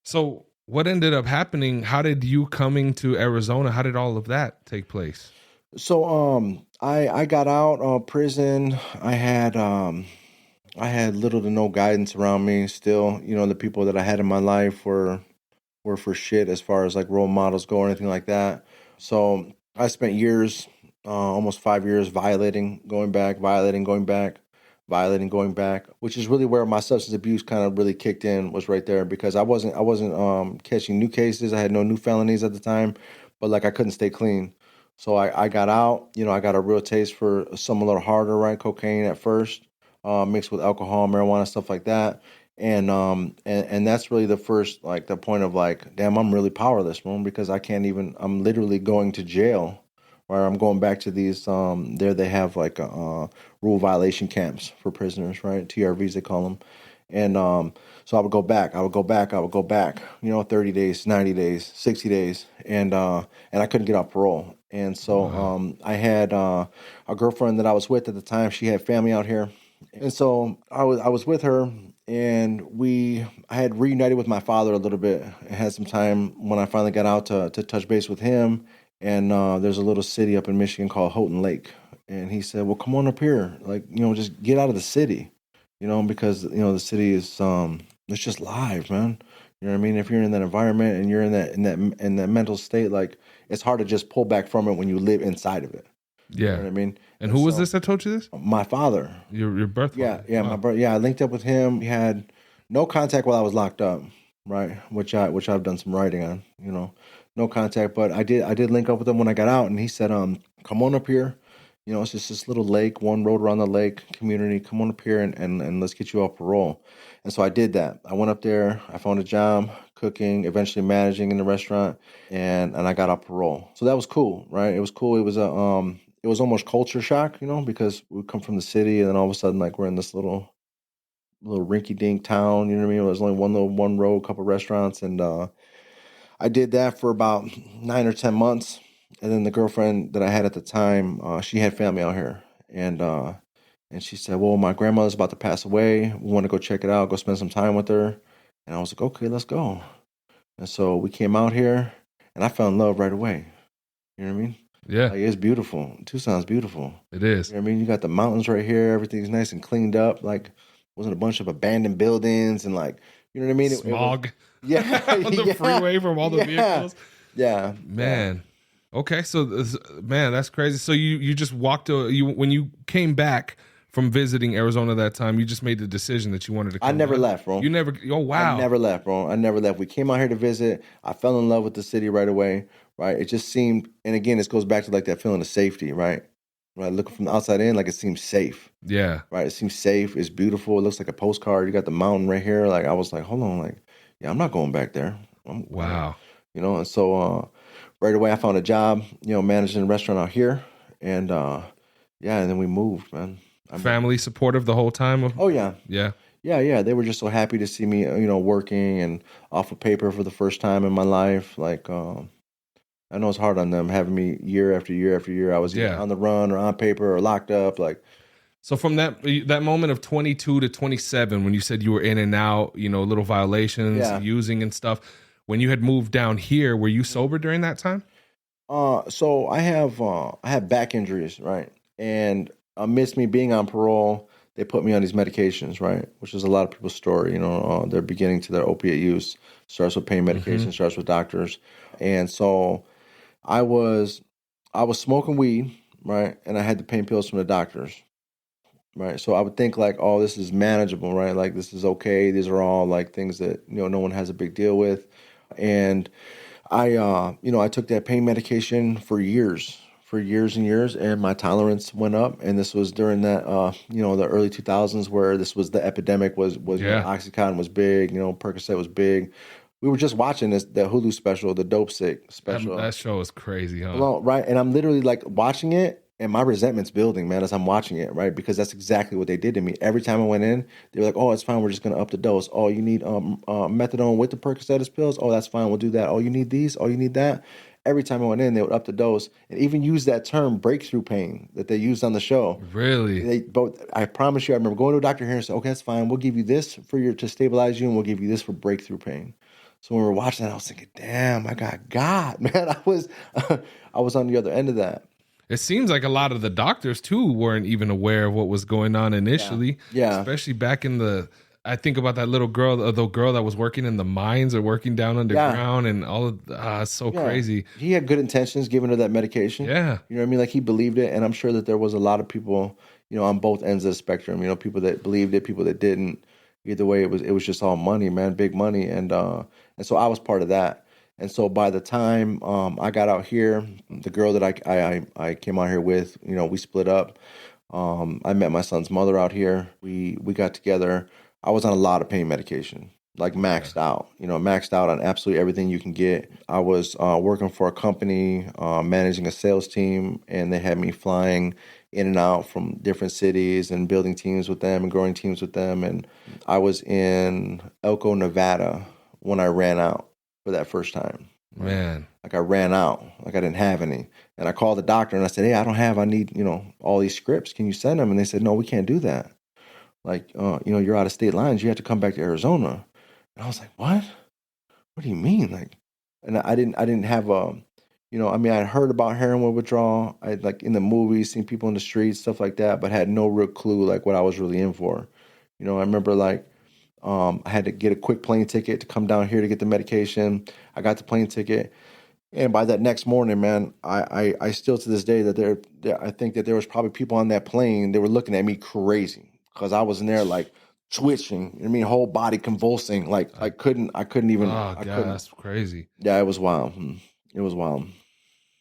So what ended up happening? How did you coming to Arizona? How did all of that take place? So I got out of prison. I had little to no guidance around me. Still, you know, the people that I had in my life were for shit as far as like role models go or anything like that. So I spent years, almost 5 years, violating, going back, which is really where my substance abuse kind of really kicked in, was right there, because I wasn't catching new cases. I had no new felonies at the time, but like I couldn't stay clean. So I got out, you know, I got a real taste for something a little harder, right? Cocaine at first, mixed with alcohol, marijuana, stuff like that. And that's really the first, like the point of like, damn, I'm really powerless, man, because I'm literally going to jail. Where I'm going back to these, there they have like rule violation camps for prisoners, right? TRVs, they call them. And so I would go back, you know, 30 days, 90 days, 60 days. And I couldn't get off parole. And so I had a girlfriend that I was with at the time. She had family out here. And so I was with her, and I had reunited with my father a little bit. I had some time when I finally got out to touch base with him. And there's a little city up in Michigan called Houghton Lake. And he said, well, come on up here. Like, you know, just get out of the city, you know, because, you know, the city is, it's just live, man. You know what I mean? If you're in that environment and you're in that mental state, like it's hard to just pull back from it when you live inside of it. Yeah. You know what I mean? And who was this that told you this? My father. Your birth father? Yeah, wow. My brother. Yeah, I linked up with him. He had no contact while I was locked up, right? Which I've done some writing on, no contact. But I did link up with him when I got out, and he said, come on up here. It's just this little lake, one road around the lake community. Come on up here and let's get you off parole. And so I did that. I went up there. I found a job cooking, eventually managing in the restaurant, and I got off parole. So that was cool, right? It was cool. It was it was almost culture shock, because we come from the city, and then all of a sudden, like, we're in this little rinky-dink town. You know what I mean? It was only one road, couple restaurants, and I did that for about 9 or 10 months. And then the girlfriend that I had at the time, she had family out here, and she said, "Well, my grandmother's about to pass away. We want to go check it out, go spend some time with her." And I was like, "Okay, let's go." And so we came out here, and I fell in love right away. You know what I mean? Yeah. Like, it's beautiful. Tucson's beautiful. It is. You know what I mean? You got the mountains right here. Everything's nice and cleaned up. Like, wasn't a bunch of abandoned buildings and, like, you know what I mean? Smog. Yeah. On the freeway from all the vehicles. Yeah. Man. Yeah. Okay, so man, that's crazy. So you just walked when you came back from visiting Arizona that time, you just made the decision that you wanted to come I never back. left, bro. You never. Oh wow. I never left, bro. I never left. We came out here to visit. I fell in love with the city right away. Right. It just seemed, and again, this goes back to like that feeling of safety, right? Right. Looking from the outside in, like it seems safe. Yeah. Right. It seems safe. It's beautiful. It looks like a postcard. You got the mountain right here. Like, I was like, hold on, like, yeah, I'm not going back there. Wow. And so right away I found a job, managing a restaurant out here, and and then we moved, man. Family supportive the whole time? Oh yeah. Yeah. Yeah. They were just so happy to see me, working and off of paper for the first time in my life. Like, I know it's hard on them having me year after year after year. I was either on the run or on paper or locked up. Like, so from that moment of 22 to 27, when you said you were in and out, little violations, using and stuff, when you had moved down here, were you sober during that time? So I have back injuries, right? And amidst me being on parole, they put me on these medications, right? Which is a lot of people's story. They're beginning to their opiate use. Starts with pain medication, starts with doctors, and so I was smoking weed, right? And I had the pain pills from the doctors, right? So I would think like, oh, this is manageable, right? Like, this is okay. These are all like things that, no one has a big deal with. And I took that pain medication for years and years, and my tolerance went up. And this was during that, the early 2000s, where this was the epidemic was Oxycontin was big, Percocet was big. We were just watching the Hulu special, the Dope Sick special. That show is crazy, huh? Well, right. And I'm literally like watching it, and my resentment's building, man, as I'm watching it, right? Because that's exactly what they did to me. Every time I went in, they were like, "Oh, it's fine. We're just going to up the dose. Oh, you need methadone with the Percocet pills? Oh, that's fine. We'll do that. Oh, you need these? Oh, you need that?" Every time I went in, they would up the dose and even use that term breakthrough pain that they used on the show. Really? I promise you, I remember going to a doctor here and saying, "Okay, that's fine. We'll give you this to stabilize you, and we'll give you this for breakthrough pain." So when we were watching that, I was thinking, "Damn, I got man." I was on the other end of that. It seems like a lot of the doctors too weren't even aware of what was going on initially. Yeah. Especially back in I think about that little girl, the girl that was working in the mines or working down underground, and all of it's so crazy. He had good intentions giving her that medication. Yeah. You know what I mean? Like, he believed it, and I'm sure that there was a lot of people, on both ends of the spectrum, people that believed it, people that didn't. Either way, it was just all money, man, big money. And so I was part of that. And so by the time I got out here, the girl that I came out here with, we split up. I met my son's mother out here. We got together. I was on a lot of pain medication, like maxed out on absolutely everything you can get. I was working for a company, managing a sales team, and they had me flying in and out from different cities and building teams with them and growing teams with them. And I was in Elko, Nevada when I ran out for that first time. Man. Like, I ran out, like I didn't have any. And I called the doctor and I said, "Hey, I need, all these scripts. Can you send them?" And they said, "No, we can't do that. Like, you're out of state lines. You have to come back to Arizona." And I was like, "What? What do you mean?" Like, and I didn't have I had heard about heroin withdrawal. I had, like, in the movies, seen people in the streets, stuff like that, but had no real clue, like, what I was really in for. I remember, like, I had to get a quick plane ticket to come down here to get the medication. I got the plane ticket. And by that next morning, man, I still to this day that I think that there was probably people on that plane, they were looking at me crazy because I was in there like twitching. I mean, whole body convulsing. Like I couldn't even. Oh, I God, couldn't. that's crazy. Yeah, it was wild. It was wild.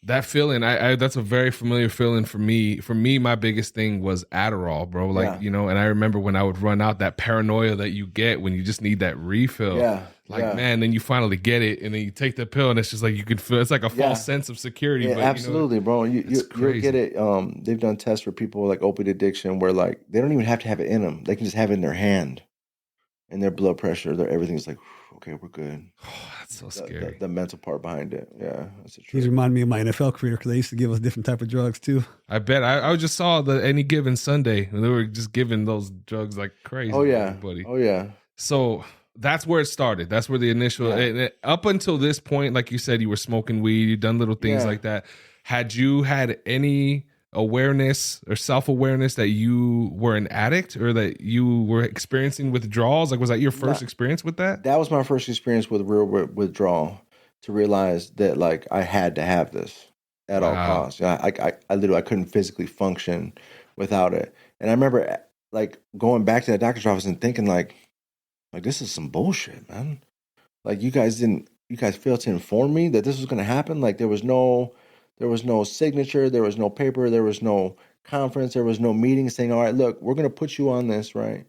That feeling, I that's a very familiar feeling for me. For me, my biggest thing was Adderall, bro. Like, you know, and I remember when I would run out, that paranoia that you get when you just need that refill. Yeah. Like, man, then you finally get it, and then you take the pill, and it's just like you can feel, it's like a false sense of security. Yeah, but, absolutely, you know, bro. You'll get it. They've done tests for people with like opiate addiction where like they don't even have to have it in them. They can just have it in their hand, and their blood pressure, everything's like, okay, we're good. Oh, that's so scary. The mental part behind it. Yeah, that's the truth. He's reminding me of my NFL career because they used to give us different type of drugs too. I bet. I just saw the Any Given Sunday, and they were just giving those drugs like crazy. Oh yeah, buddy. Oh yeah. So that's where it started. That's where the initial, up until this point, like you said, you were smoking weed, you've done little things like that. Had you had any awareness or self-awareness that you were an addict or that you were experiencing withdrawals? Like, was that your first experience with that? That was my first experience with real withdrawal, to realize that like I had to have this at all costs. I literally, I couldn't physically function without it. And I remember like going back to that doctor's office and thinking like this is some bullshit, man. Like you guys failed to inform me that this was going to happen. Like there was no signature, there was no paper, there was no conference, there was no meeting saying, all right, look, we're going to put you on this, right?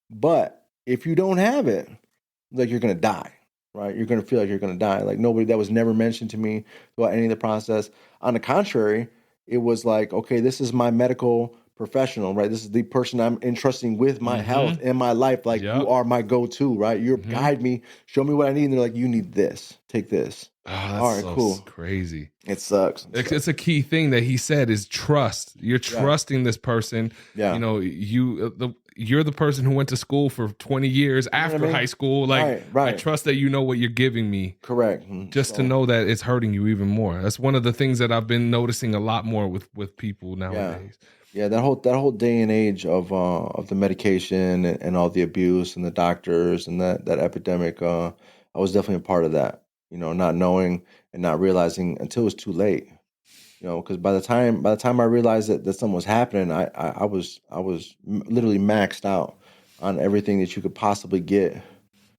But if you don't have it, like you're going to die, right? You're going to feel like you're going to die. Like that was never mentioned to me throughout any of the process. On the contrary, it was like, okay, this is my medical professional, right? This is the person I'm entrusting with my health and my life. Like you are my go-to, right? You guide me, show me what I need. And they're like, you need this, take this. Oh, that's all right, cool. Crazy. It sucks. It's a key thing that he said is trust. You're trusting this person. Yeah. You know, you're the person who went to school for 20 years after high school. Like, I trust that you know what you're giving me. Correct. Just to know that it's hurting you even more. That's one of the things that I've been noticing a lot more with people nowadays. Yeah, that whole day and age of the medication and all the abuse and the doctors and that epidemic, I was definitely a part of that. You know, not knowing and not realizing until it was too late. You know, because by the time I realized that something was happening, I was literally maxed out on everything that you could possibly get.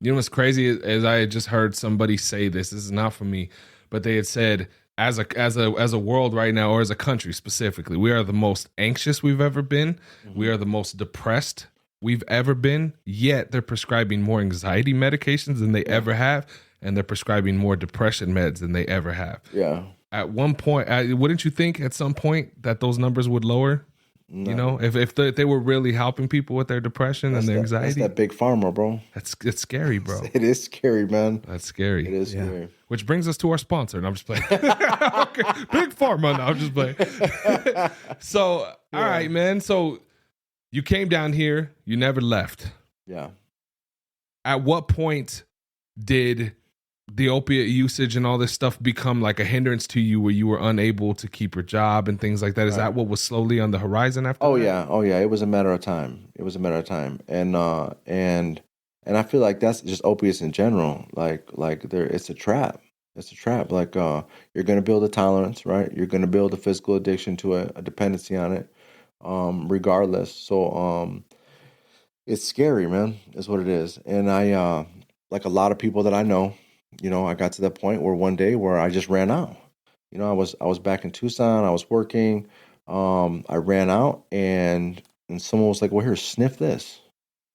You know what's crazy is I had just heard somebody say this. This is not for me, but they had said as a world right now, or as a country specifically, we are the most anxious we've ever been. Mm-hmm. We are the most depressed we've ever been. Yet they're prescribing more anxiety medications than they ever have. And they're prescribing more depression meds than they ever have. Yeah. At one point, wouldn't you think at some point that those numbers would lower? No. You know, if they were really helping people with their depression and their anxiety. That's that big pharma, bro. It's scary, bro. It is scary, man. That's scary. It is scary. Which brings us to our sponsor. And I'm just playing. Okay. Big pharma. No, I'm just playing. So, all right, man. So you came down here. You never left. Yeah. At what point did the opiate usage and all this stuff become like a hindrance to you where you were unable to keep your job and things like that? Is that what was slowly on the horizon after that? Oh yeah. It was a matter of time. And I feel like that's just opiates in general. Like it's a trap. It's a trap. Like you're going to build a tolerance, right? You're going to build a physical addiction to a dependency on it, regardless. So it's scary, man, is what it is. And I, like a lot of people that I know, you know, I got to that point where one day where I just ran out. You know, I was back in Tucson. I was working. I ran out, and someone was like, "Well, here, sniff this,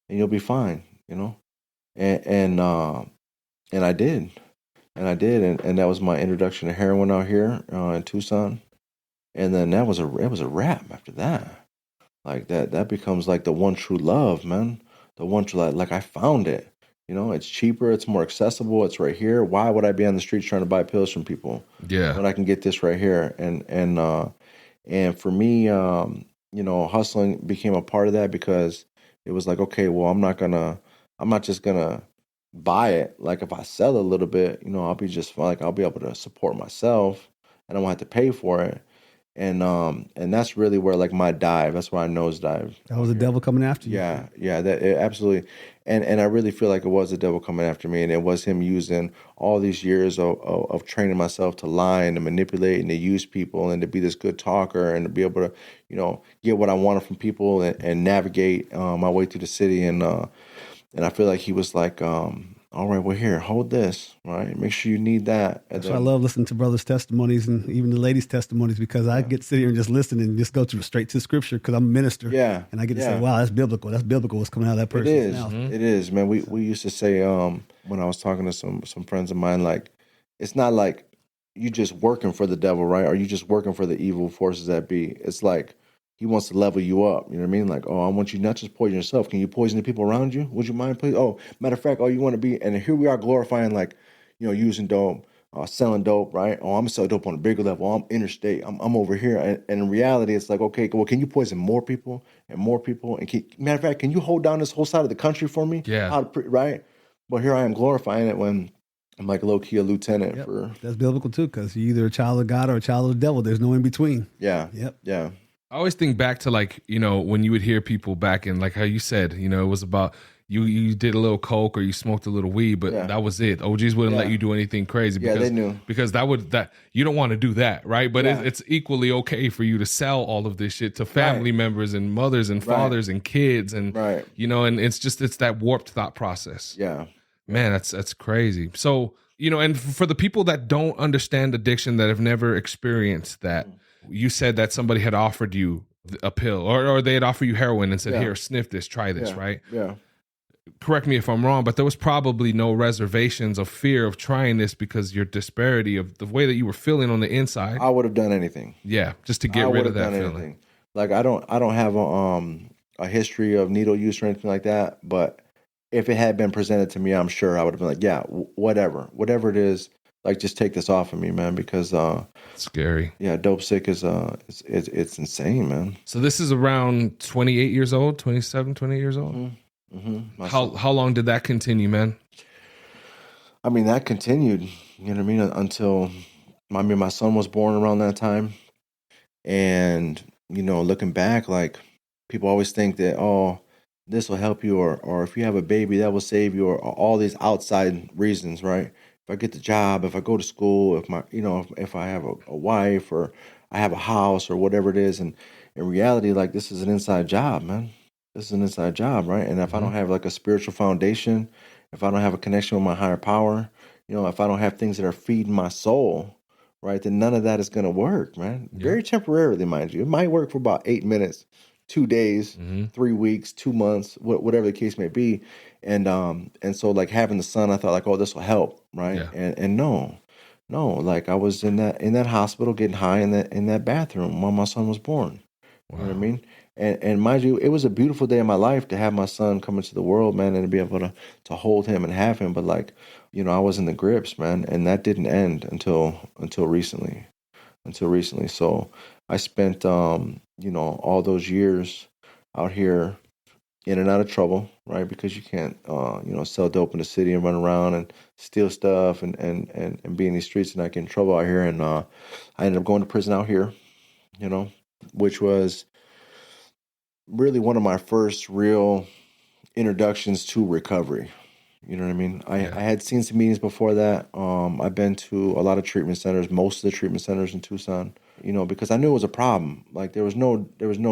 and you'll be fine." You know, and I did, and that was my introduction to heroin out here in Tucson. And then it was a wrap after that. Like that becomes like the one true love, man. The one true like I found it. You know, it's cheaper, it's more accessible, it's right here. Why would I be on the streets trying to buy pills from people? Yeah. When I can get this right here. And for me, you know, hustling became a part of that because it was like, okay, well, I'm not just gonna buy it. Like if I sell a little bit, you know, I'll be just fine. Like I'll be able to support myself and I won't have to pay for it. And that's really where like my dive. That's why I nosedive. That was the devil coming after you. Yeah, that absolutely. And I really feel like it was the devil coming after me, and it was him using all these years of training myself to lie and to manipulate and to use people and to be this good talker and to be able to, get what I wanted from people and navigate my way through the city. And I feel like he was like, all right, well, here, hold this, right? Make sure you need that. And I love listening to brothers' testimonies and even the ladies' testimonies, because I get to sit here and just listen and just go straight to scripture, because I'm a minister. Yeah. And I get to say, wow, that's biblical. That's biblical what's coming out of that person's mouth. It is, man. We used to say, when I was talking to some friends of mine, like, it's not like you just working for the devil, right? Or you just working for the evil forces that be. It's like he wants to level you up. You know what I mean? Like, oh, I want you not just poison yourself. Can you poison the people around you? Would you mind, please? Oh, matter of fact, you want to be, and here we are glorifying, like, using dope, selling dope, right? Oh, I'm gonna sell dope on a bigger level. Oh, I'm interstate. I'm over here. And in reality, it's like, okay, well, can you poison more people and more people? And matter of fact, can you hold down this whole side of the country for me? Yeah. Right? Well, here I am glorifying it when I'm like low-key a lieutenant. That's biblical too, because you're either a child of God or a child of the devil. There's no in between. Yeah. Yep. Yeah. I always think back to, like, when you would hear people back in, like how you said, it was about you did a little coke or you smoked a little weed, but that was it. OGs wouldn't let you do anything crazy because they knew. Because that you don't want to do that, right? But it's equally okay for you to sell all of this shit to family members and mothers and fathers and kids and and it's that warped thought process. Yeah. Man, that's crazy. So, and for the people that don't understand addiction, that have never experienced that, you said that somebody had offered you a pill or they had offered you heroin and said, here, sniff this, try this, right? Yeah. Correct me if I'm wrong, but there was probably no reservations of fear of trying this because your disparity of the way that you were feeling on the inside. I would have done anything. Yeah, just to get rid of that feeling. Anything. Like I don't have a history of needle use or anything like that, but if it had been presented to me, I'm sure I would have been like, yeah, whatever it is, like, just take this off of me, man, because it's scary. Yeah, dope sick is it's insane, man. So this is around 28 years old, 27, 28 years old. Mm-hmm. Mm-hmm. How long did that continue, man? I mean, that continued, you know what I mean, until my son was born around that time. And, looking back, like, people always think that, oh, this will help you, or if you have a baby, that will save you, or all these outside reasons, right? If I get the job, if I go to school, if I have a wife, or I have a house, or whatever it is. And in reality, like, this is an inside job, man. This is an inside job, right? And if I don't have like a spiritual foundation, if I don't have a connection with my higher power, if I don't have things that are feeding my soul, right, then none of that is going to work, man. Yeah. Very temporarily, mind you. It might work for about 8 minutes, 2 days, 3 weeks, 2 months, whatever the case may be. And so, like, having the son, I thought, like, oh, this will help, right? Yeah. And no, like, I was in that hospital getting high in that bathroom when my son was born. Wow. You know what I mean? And mind you, it was a beautiful day in my life to have my son come into the world, man, and to be able to hold him and have him. But, like, I was in the grips, man, and that didn't end until recently. So I spent, all those years out here in and out of trouble, right? Because you can't, sell dope in the city and run around and steal stuff and be in these streets and not get in trouble out here. And I ended up going to prison out here, which was really one of my first real introductions to recovery. You know what I mean? I had seen some meetings before that. I've been to a lot of treatment centers, most of the treatment centers in Tucson, because I knew it was a problem. Like, there was no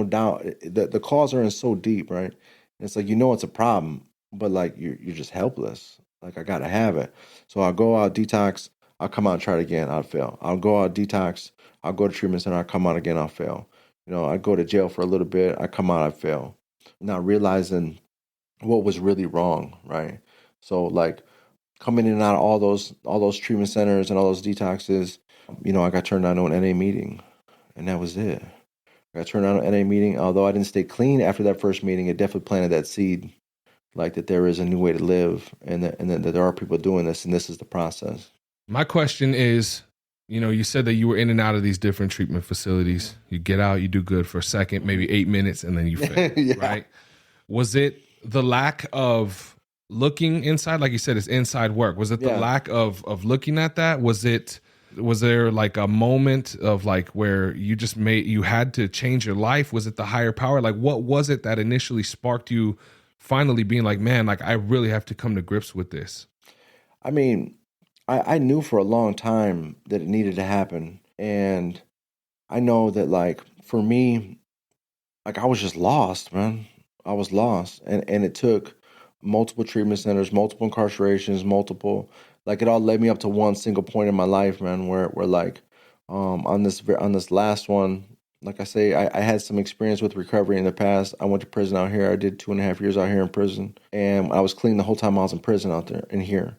doubt. The calls are in so deep, right? And it's like, it's a problem, but, like, you're just helpless. Like, I got to have it. So I'll go out, detox, I'll come out and try it again, I'll fail. I'll go out, detox, I'll go to treatment center, I'll come out again, I'll fail. I'd go to jail for a little bit, I come out, I fail. Not realizing what was really wrong, right? So, like, coming in and out of all those treatment centers and all those detoxes, I got turned down to an NA meeting, and that was it. I got turned down to an NA meeting. Although I didn't stay clean after that first meeting, it definitely planted that seed, like, that there is a new way to live, and that there are people doing this, and this is the process. My question is, you said that you were in and out of these different treatment facilities. You get out, you do good for a second, maybe 8 minutes, and then you fail, right? Was it the lack of looking inside? Like you said, it's inside work. Was it the lack of looking at that? Was it Was there like a moment of like where you had to change your life? Was it the higher power? Like, what was it that initially sparked you finally being like, man, like I really have to come to grips with this? I mean, I knew for a long time that it needed to happen. And I know that, like, for me, like, I was just lost, man. I was lost. And it took multiple treatment centers, multiple incarcerations, like, it all led me up to one single point in my life, man, where like, on this last one, like I say, I had some experience with recovery in the past. I went to prison out here. I did 2.5 years out here in prison, and I was clean the whole time I was in prison out there in here.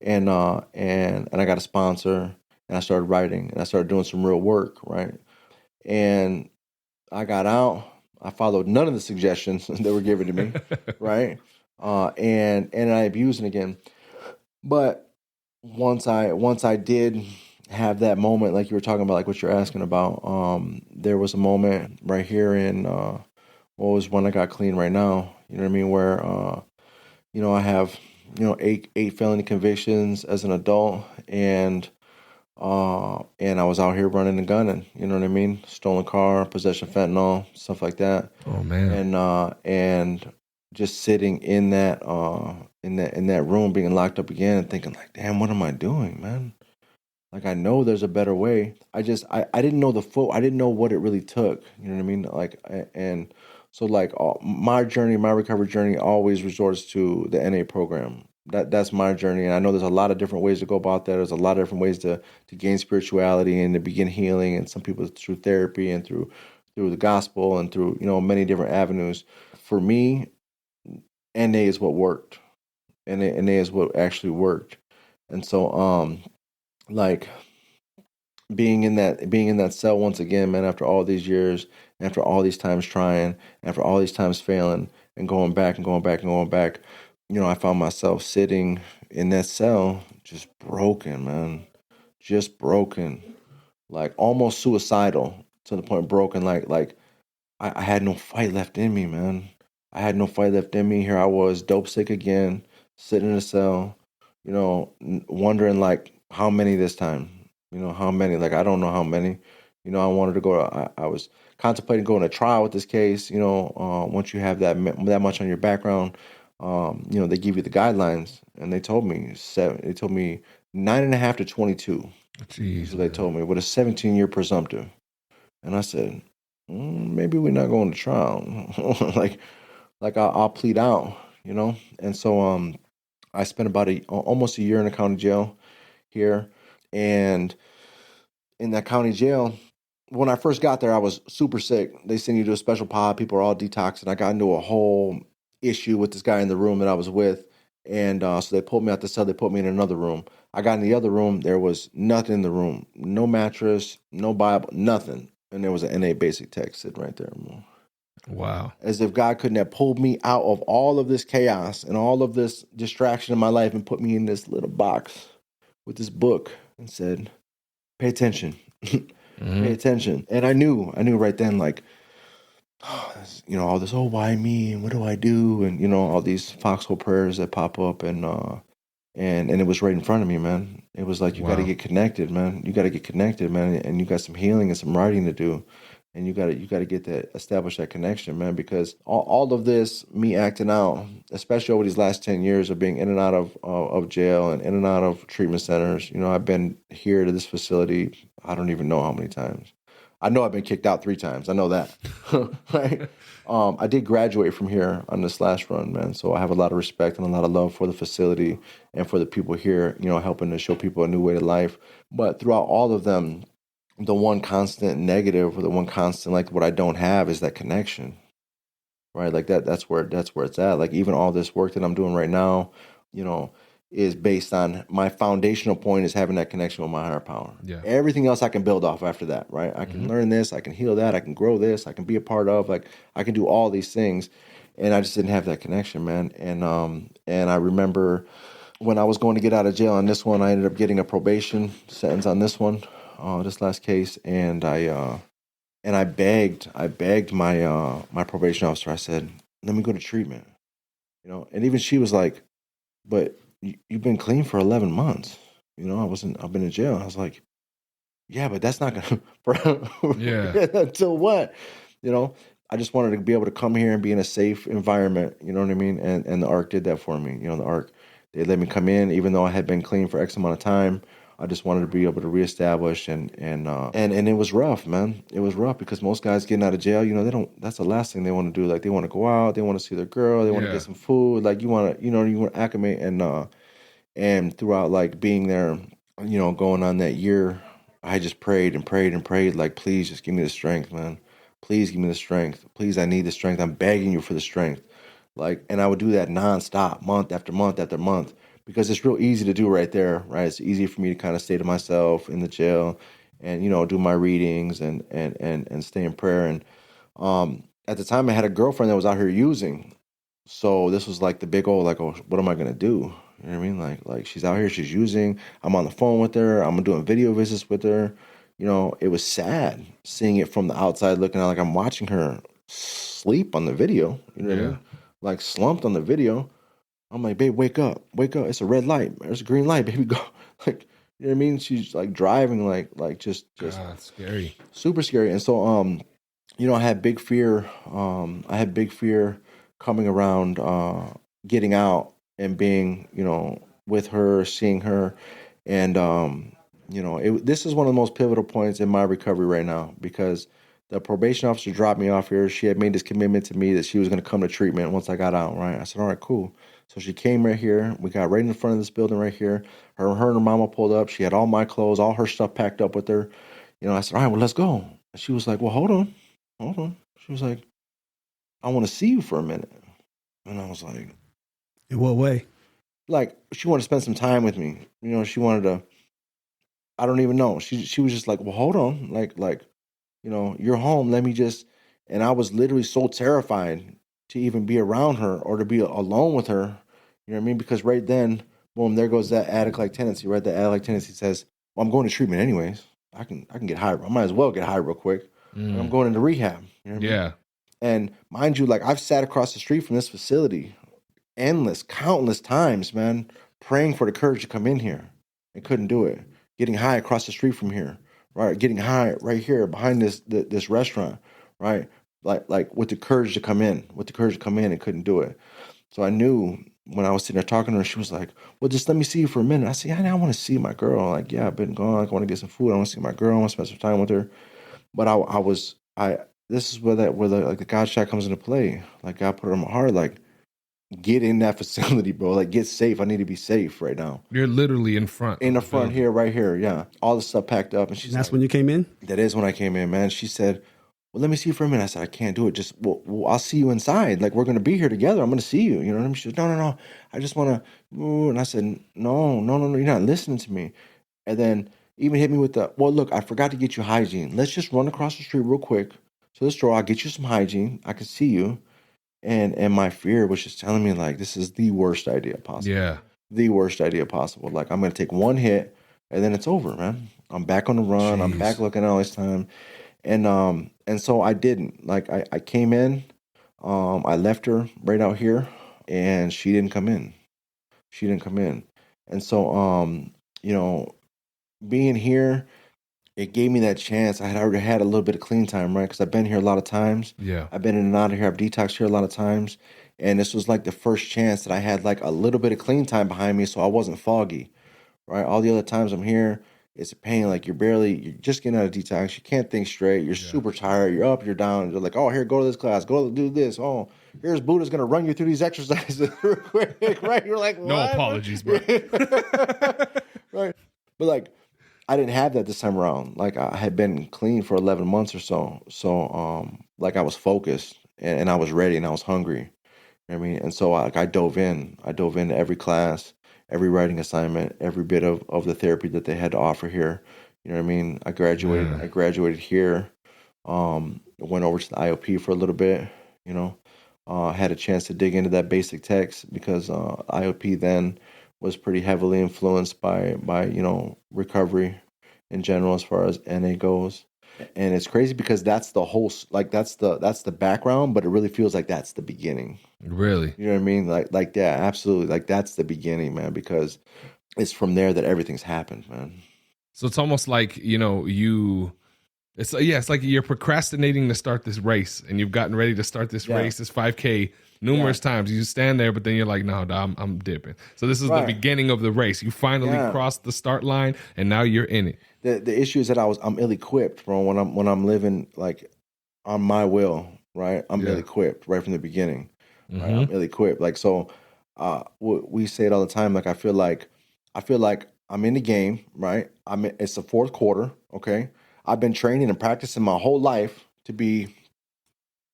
And I got a sponsor, and I started writing, and I started doing some real work, right? And I got out. I followed none of the suggestions that were given to me, right? And I abused it again. But once I did have that moment, like you were talking about, like what you're asking about, there was a moment right here in what was when I got clean right now. You know what I mean? Where I have eight felony convictions as an adult, and I was out here running and gunning. You know what I mean? Stolen car, possession of fentanyl, stuff like that. Oh man! And just sitting in that in that room, being locked up again, and thinking like, damn, what am I doing, man? Like, I know there's a better way. I didn't know I didn't know what it really took. You know what I mean? Like, and so like my recovery journey always resorts to the NA program. That's my journey. And I know there's a lot of different ways to go about that. There's a lot of different ways to gain spirituality and to begin healing. And some people through therapy and through the gospel and through, many different avenues. For me, NA is what worked. NA is what actually worked. And so, like being in that cell once again, man, after all these years, after all these times trying, after all these times failing and going back and going back and going back, I found myself sitting in that cell just broken, man, just broken, like almost suicidal to the point broken, like I had no fight left in me, man. I had no fight left in me. Here I was, dope sick again, sitting in a cell, wondering like how many this time. How many? Like, I don't know how many. I wanted to go. I was contemplating going to trial with this case. Once you have that much on your background, they give you the guidelines, and they told me 9.5 to 22. Jeez, So they told me with a 17-year presumptive, and I said, maybe we're not going to trial. like I'll plead out, And so I spent about almost a year in the county jail here. And in that county jail, when I first got there, I was super sick. They send you to a special pod. People are all detoxing. I got into a whole issue with this guy in the room that I was with. And so they pulled me out the cell. They put me in another room. I got in the other room. There was nothing in the room. No mattress, no Bible, nothing. And there was an NA basic text sitting right there. Wow. As if God couldn't have pulled me out of all of this chaos and all of this distraction in my life and put me in this little box with this book and said, pay attention, pay attention. And I knew right then, like, all this, why me? And what do I do? And, all these foxhole prayers that pop up and it was right in front of me, man. It was like, you got to get connected, man. You got to get connected, man. And you got some healing and some writing to do. And you got to get that, establish that connection, man, because all of this, me acting out, especially over these last 10 years of being in and out of jail and in and out of treatment centers, I've been here to this facility, I don't even know how many times. I know I've been kicked out 3 times. I know that, right? I did graduate from here on this last run, man. So I have a lot of respect and a lot of love for the facility and for the people here, helping to show people a new way to life. But throughout all of them, the one constant negative or the one constant, like what I don't have is that connection, right? Like that's where it's at. Like even all this work that I'm doing right now, is based on my foundational point is having that connection with my higher power. Yeah. Everything else I can build off after that, right? I can learn this, I can heal that, I can grow this, I can be a part of, like I can do all these things. And I just didn't have that connection, man. And I remember when I was going to get out of jail on this one, I ended up getting a probation sentence on this one. This last case, and I begged my probation officer. I said, "Let me go to treatment," and even she was like, "But you've been clean for 11 months." I've been in jail. I was like, Yeah, but that's not gonna Yeah. until what? You know, I just wanted to be able to come here and be in a safe environment, you know what I mean? And the ARC did that for me. You know, the ARC, they let me come in even though I had been clean for X amount of time. I just wanted to be able to reestablish and it was rough, man. It was rough because most guys getting out of jail, you know, they don't, that's the last thing they want to do. Like they want to go out, they want to see their girl, they want to get some food. Like you want to acclimate and throughout like being there, you know, going on that year, I just prayed and prayed and prayed, like, please just give me the strength, man. Please give me the strength. Please, I need the strength. I'm begging you for the strength. Like, and I would do that nonstop, month after month after month, because it's real easy to do right there, right? It's easy for me to kind of stay to myself in the jail and, you know, do my readings and stay in prayer. And at the time I had a girlfriend that was out here using. So this was like the big old, like, oh, what am I going to do? You know what I mean? Like she's out here, she's using, I'm on the phone with her, I'm doing video visits with her. You know, it was sad seeing it from the outside looking out, like I'm watching her sleep on the video. You know what I mean? Like slumped on the video. I'm like, babe, wake up. It's a red light. There's a green light, baby, go. Like, you know what I mean? She's like driving like just God, scary. Super scary. And so, you know, I had big fear. Coming around, getting out and being, you know, with her, seeing her. And, you know, this is one of the most pivotal points in my recovery right now because the probation officer dropped me off here. She had made this commitment to me that she was going to come to treatment once I got out, right? I said, all right, cool. So she came right here. We got right in the front of this building right here. Her and her mama pulled up. She had all my clothes, all her stuff packed up with her. You know, I said, all right, well, let's go. And she was like, well, hold on. She was like, I want to see you for a minute. And I was like, in what way? Like, she wanted to spend some time with me. You know, she wanted to, I don't even know. She was just like, well, hold on. Like, you know, you're home. Let me just, and I was literally so terrified to even be around her or to be alone with her. You know what I mean? Because right then, boom, there goes that addict-like tendency, right? That addict-like tendency says, well, I'm going to treatment anyways. I can get high. I might as well get high real quick. And I'm going into rehab. You know what I mean? And mind you, like I've sat across the street from this facility countless times, man, praying for the courage to come in here and couldn't do it. Getting high across the street from here, right? Getting high right here behind this restaurant, right? Like with the courage to come in, and couldn't do it. So I knew when I was sitting there talking to her, she was like, well, just let me see you for a minute. I said, yeah, I want to see my girl. Like, yeah, I've been gone. I want to get some food. I want to see my girl. I want to spend some time with her. But this is where the God shot comes into play. Like God put it in my heart, like, get in that facility, bro. Like, get safe. I need to be safe right now. You're literally in front. In the front here, right here. Yeah. All the stuff packed up. And that's like, when you came in? That is when I came in, man. She said, well, let me see you for a minute. I said, I can't do it. Just, well, I'll see you inside. Like, we're going to be here together. I'm going to see you. You know what I mean? She said, no. I just want to, and I said, no. You're not listening to me. And then even hit me with the, well, look, I forgot to get you hygiene. Let's just run across the street real quick to the store. I'll get you some hygiene. I can see you. And my fear was just telling me, like, this is the worst idea possible. Yeah. The worst idea possible. Like, I'm going to take one hit, and then it's over, man. I'm back on the run. Jeez. I'm back looking at all this time. And so I didn't. Like, I came in. I left her right out here, and she didn't come in. And so, you know, being here, it gave me that chance. I had already had a little bit of clean time, right? Because I've been here a lot of times. Yeah. I've been in and out of here. I've detoxed here a lot of times. And this was like the first chance that I had like a little bit of clean time behind me, so I wasn't foggy, right? All the other times I'm here, it's a pain. Like you're just getting out of detox. You can't think straight. You're super tired. You're up, you're down. You're like, oh, here, go to this class. Go do this. Oh, here's Buddha's going to run you through these exercises real quick, right? You're like, what? No apologies, bro. Right. But like, I didn't have that this time around. Like I had been clean for 11 months or so. So, like I was focused and I was ready and I was hungry. You know what I mean? And so I dove into every class, every writing assignment, every bit of the therapy that they had to offer here. You know what I mean? I graduated here. Went over to the IOP for a little bit, you know, had a chance to dig into that basic text because, IOP then was pretty heavily influenced by, you know, recovery in general as far as NA goes. And it's crazy because that's the whole, like, that's the background, but it really feels like that's the beginning. Really? You know what I mean? Like, yeah, absolutely. Like, that's the beginning, man, because it's from there that everything's happened, man. So it's almost like, it's like you're procrastinating to start this race, and you've gotten ready to start this race, this 5K numerous times. You stand there, but then you're like, no, I'm dipping. So this is the beginning of the race. You finally crossed the start line, and now you're in it. The issue is that I'm ill-equipped, bro. When I'm living like on my will, right? I'm ill-equipped right from the beginning. Right? I'm ill-equipped. Like, so we say it all the time. Like, I feel like I'm in the game, right? It's the fourth quarter. Okay. I've been training and practicing my whole life to be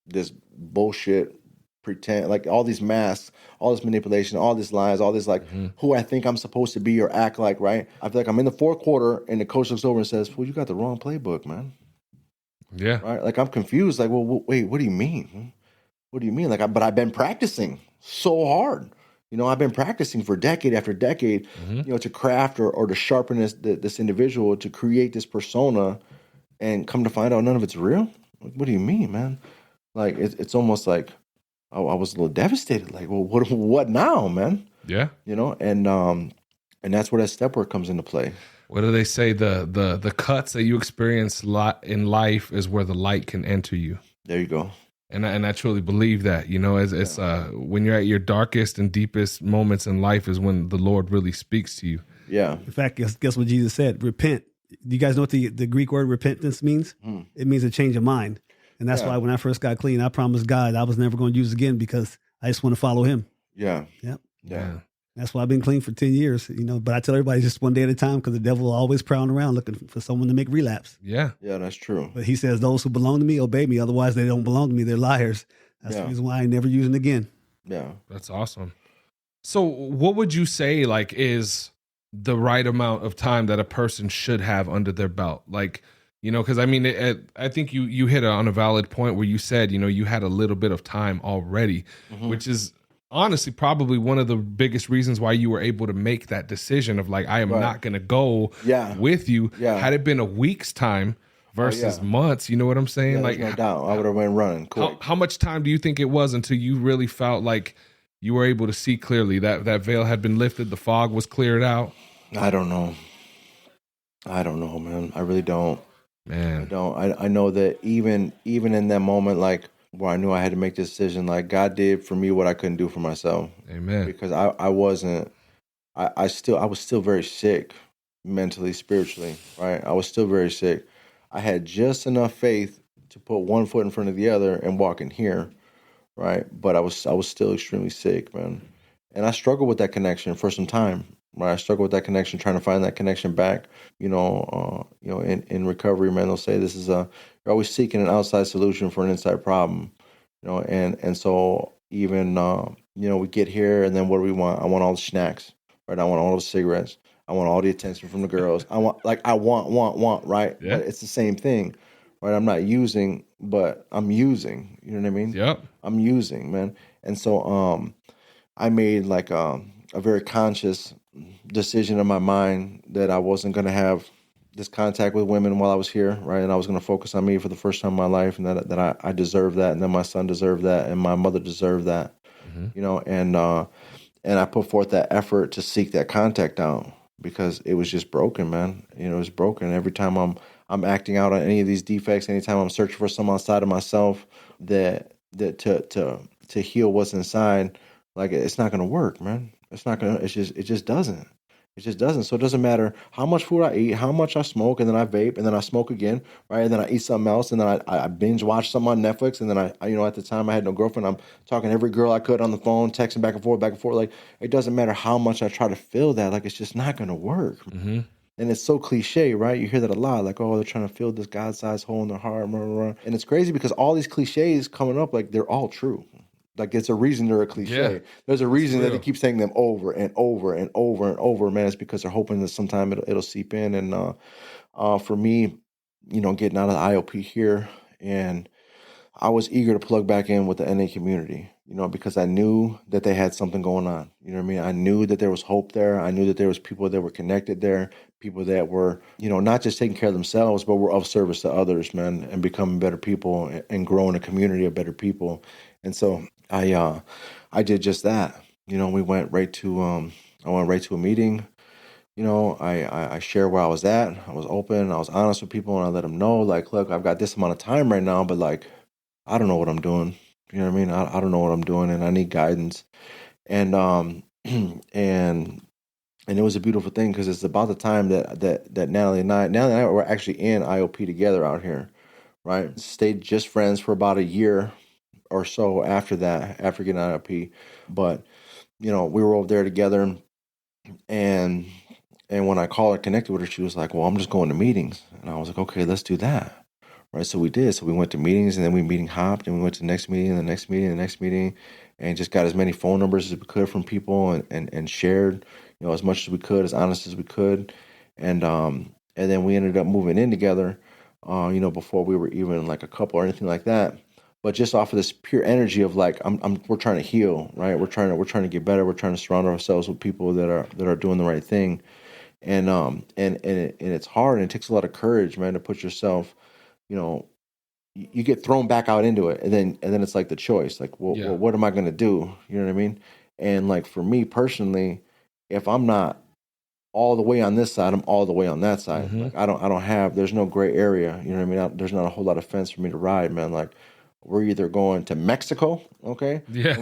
this bullshit pretend, like all these masks, all this manipulation, all these lies, all this like who I think I'm supposed to be or act like, right? I feel like I'm in the fourth quarter and the coach looks over and says, well, you got the wrong playbook, man. Yeah. Right? Like, I'm confused. Like, well, wait, what do you mean? What do you mean? Like, but I've been practicing so hard. I've been practicing for decade after decade, to craft or to sharpen this individual, to create this persona, and come to find out none of it's real. Like, what do you mean, man? Like, it's almost like I was a little devastated. Like, well, what now, man? Yeah. And that's where that step work comes into play. What do they say? The cuts that you experience in life is where the light can enter you. There you go. And I truly believe that, it's when you're at your darkest and deepest moments in life is when the Lord really speaks to you. Yeah. In fact, guess what Jesus said? Repent. Do you guys know what the Greek word repentance means? It means a change of mind. And that's why when I first got clean, I promised God I was never going to use it again because I just want to follow him. Yeah. Yep. Yeah. That's why I've been clean for 10 years, but I tell everybody just one day at a time because the devil will always prowling around looking for someone to make relapse. Yeah. Yeah, that's true. But he says, those who belong to me, obey me. Otherwise, they don't belong to me. They're liars. That's the reason why I ain't never using it again. Yeah. That's awesome. So what would you say is the right amount of time that a person should have under their belt? Like, because I mean, I think you hit on a valid point where you said, you had a little bit of time already, which is honestly probably one of the biggest reasons why you were able to make that decision of like, I am not going to go with you. Yeah. Had it been a week's time versus months, you know what I'm saying? Yeah, like, no doubt. I would have been running quick. How much time do you think it was until you really felt like you were able to see clearly that veil had been lifted, the fog was cleared out? I don't know, man. I really don't. Man. I don't. I know that even in that moment, like where I knew I had to make this decision, like God did for me what I couldn't do for myself. Amen. Because I was still very sick mentally, spiritually, right? I was still very sick. I had just enough faith to put one foot in front of the other and walk in here, right? But I was still extremely sick, man. And I struggled with that connection for some time. Right, I struggle with that connection, trying to find that connection back. In recovery, man, they'll say this is you're always seeking an outside solution for an inside problem. And so even we get here, and then what do we want? I want all the snacks, right? I want all the cigarettes. I want all the attention from the girls. I want, right? Yeah. But it's the same thing, right? I'm not using, but I'm using. You know what I mean? Yep. I'm using, man. And so I made like a very conscious decision in my mind that I wasn't going to have this contact with women while I was here, right? And I was going to focus on me for the first time in my life, and that I deserved that, and then my son deserved that, and my mother deserved that, and I put forth that effort to seek that contact out because it was just broken, man. It was broken. Every time I'm acting out on any of these defects, anytime I'm searching for some outside of myself that to heal what's inside, like it's not going to work, man. It just doesn't. It just doesn't. So it doesn't matter how much food I eat, how much I smoke, and then I vape, and then I smoke again, right? And then I eat something else, and then I binge watch something on Netflix, and then I at the time I had no girlfriend. I'm talking to every girl I could on the phone, texting back and forth. Like, it doesn't matter how much I try to fill that. Like, it's just not going to work. Mm-hmm. And it's so cliche, right? You hear that a lot. Like, oh, they're trying to fill this God-sized hole in their heart. Blah, blah, blah. And it's crazy because all these cliches coming up, like, they're all true. Like, it's a reason they're a cliche. Yeah. There's a reason that they keep saying them over and over and over and over, man. It's because they're hoping that sometime it'll seep in. And for me, getting out of the IOP here, and I was eager to plug back in with the NA community, because I knew that they had something going on. You know what I mean? I knew that there was hope there. I knew that there was people that were connected there, people that were, not just taking care of themselves, but were of service to others, man, and becoming better people and growing a community of better people. And so I did just that. We went right to I went right to a meeting I share where I was at. I was open. I was honest with people, and I let them know, like, look, I've got this amount of time right now, but like, I don't know what I'm doing. You know what I mean? I don't know what I'm doing, and I need guidance. And and it was a beautiful thing because it's about the time that Natalie and I were actually in IOP together out here, right? Stayed just friends for about a year or so after that, after getting IOP, but we were over there together, and when I called her, connected with her, she was like, "Well, I'm just going to meetings," and I was like, "Okay, let's do that." Right, so we did. So we went to meetings, and then we meeting hopped, and we went to the next meeting, and the next meeting, and the next meeting, and just got as many phone numbers as we could from people, and shared, as much as we could, as honest as we could, and then we ended up moving in together, before we were even like a couple or anything like that, but just off of this pure energy of like, we're trying to heal, right? We're trying to get better. We're trying to surround ourselves with people that are doing the right thing, and it's hard, and it takes a lot of courage, man, to put yourself, you get thrown back out into it, and then it's like the choice, like, well, what am I going to do? You know what I mean? And like for me personally, if I'm not all the way on this side, I'm all the way on that side. Mm-hmm. Like I don't have, there's no gray area. You know what I mean? There's not a whole lot of fence for me to ride, man. Like we're either going to Mexico, okay, Yeah,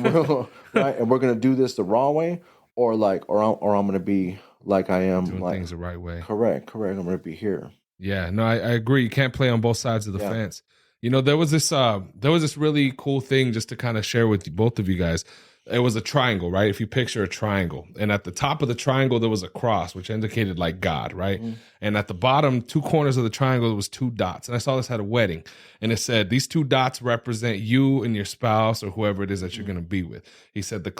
right, and we're gonna do this the raw way, or I'm gonna be like I am, doing like things the right way. correct. I'm gonna be here. Yeah, no, I agree. You can't play on both sides of the Yeah. fence. There was this really cool thing just to kind of share with both of you guys. It was a triangle, right? If you picture a triangle, and at the top of the triangle there was a cross, which indicated like God, right? Mm-hmm. And at the bottom, two corners of the triangle, there was two dots. And I saw this at a wedding, and it said these two dots represent you and your spouse or whoever it is that you're going to be with. He said the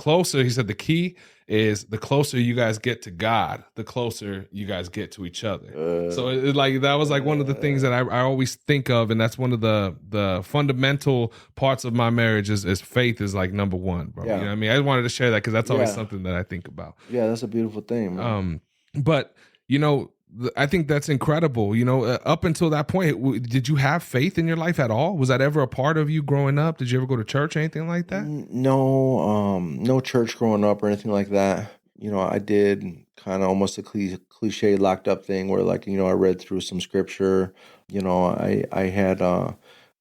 key is the closer you guys get to God, the closer you guys get to each other. So like that was like one of the things that I always think of, and that's one of the fundamental parts of my marriage is faith is like number one, bro. Yeah. You know what I mean? I just wanted to share that because that's always Yeah. something that I think about. Yeah, that's a beautiful thing, man. But I think that's incredible. Up until that point, did you have faith in your life at all? Was that ever a part of you growing up? Did you ever go to church or anything like that? No church growing up or anything like that. I did kind of almost a cliche locked up thing where, like, I read through some scripture. I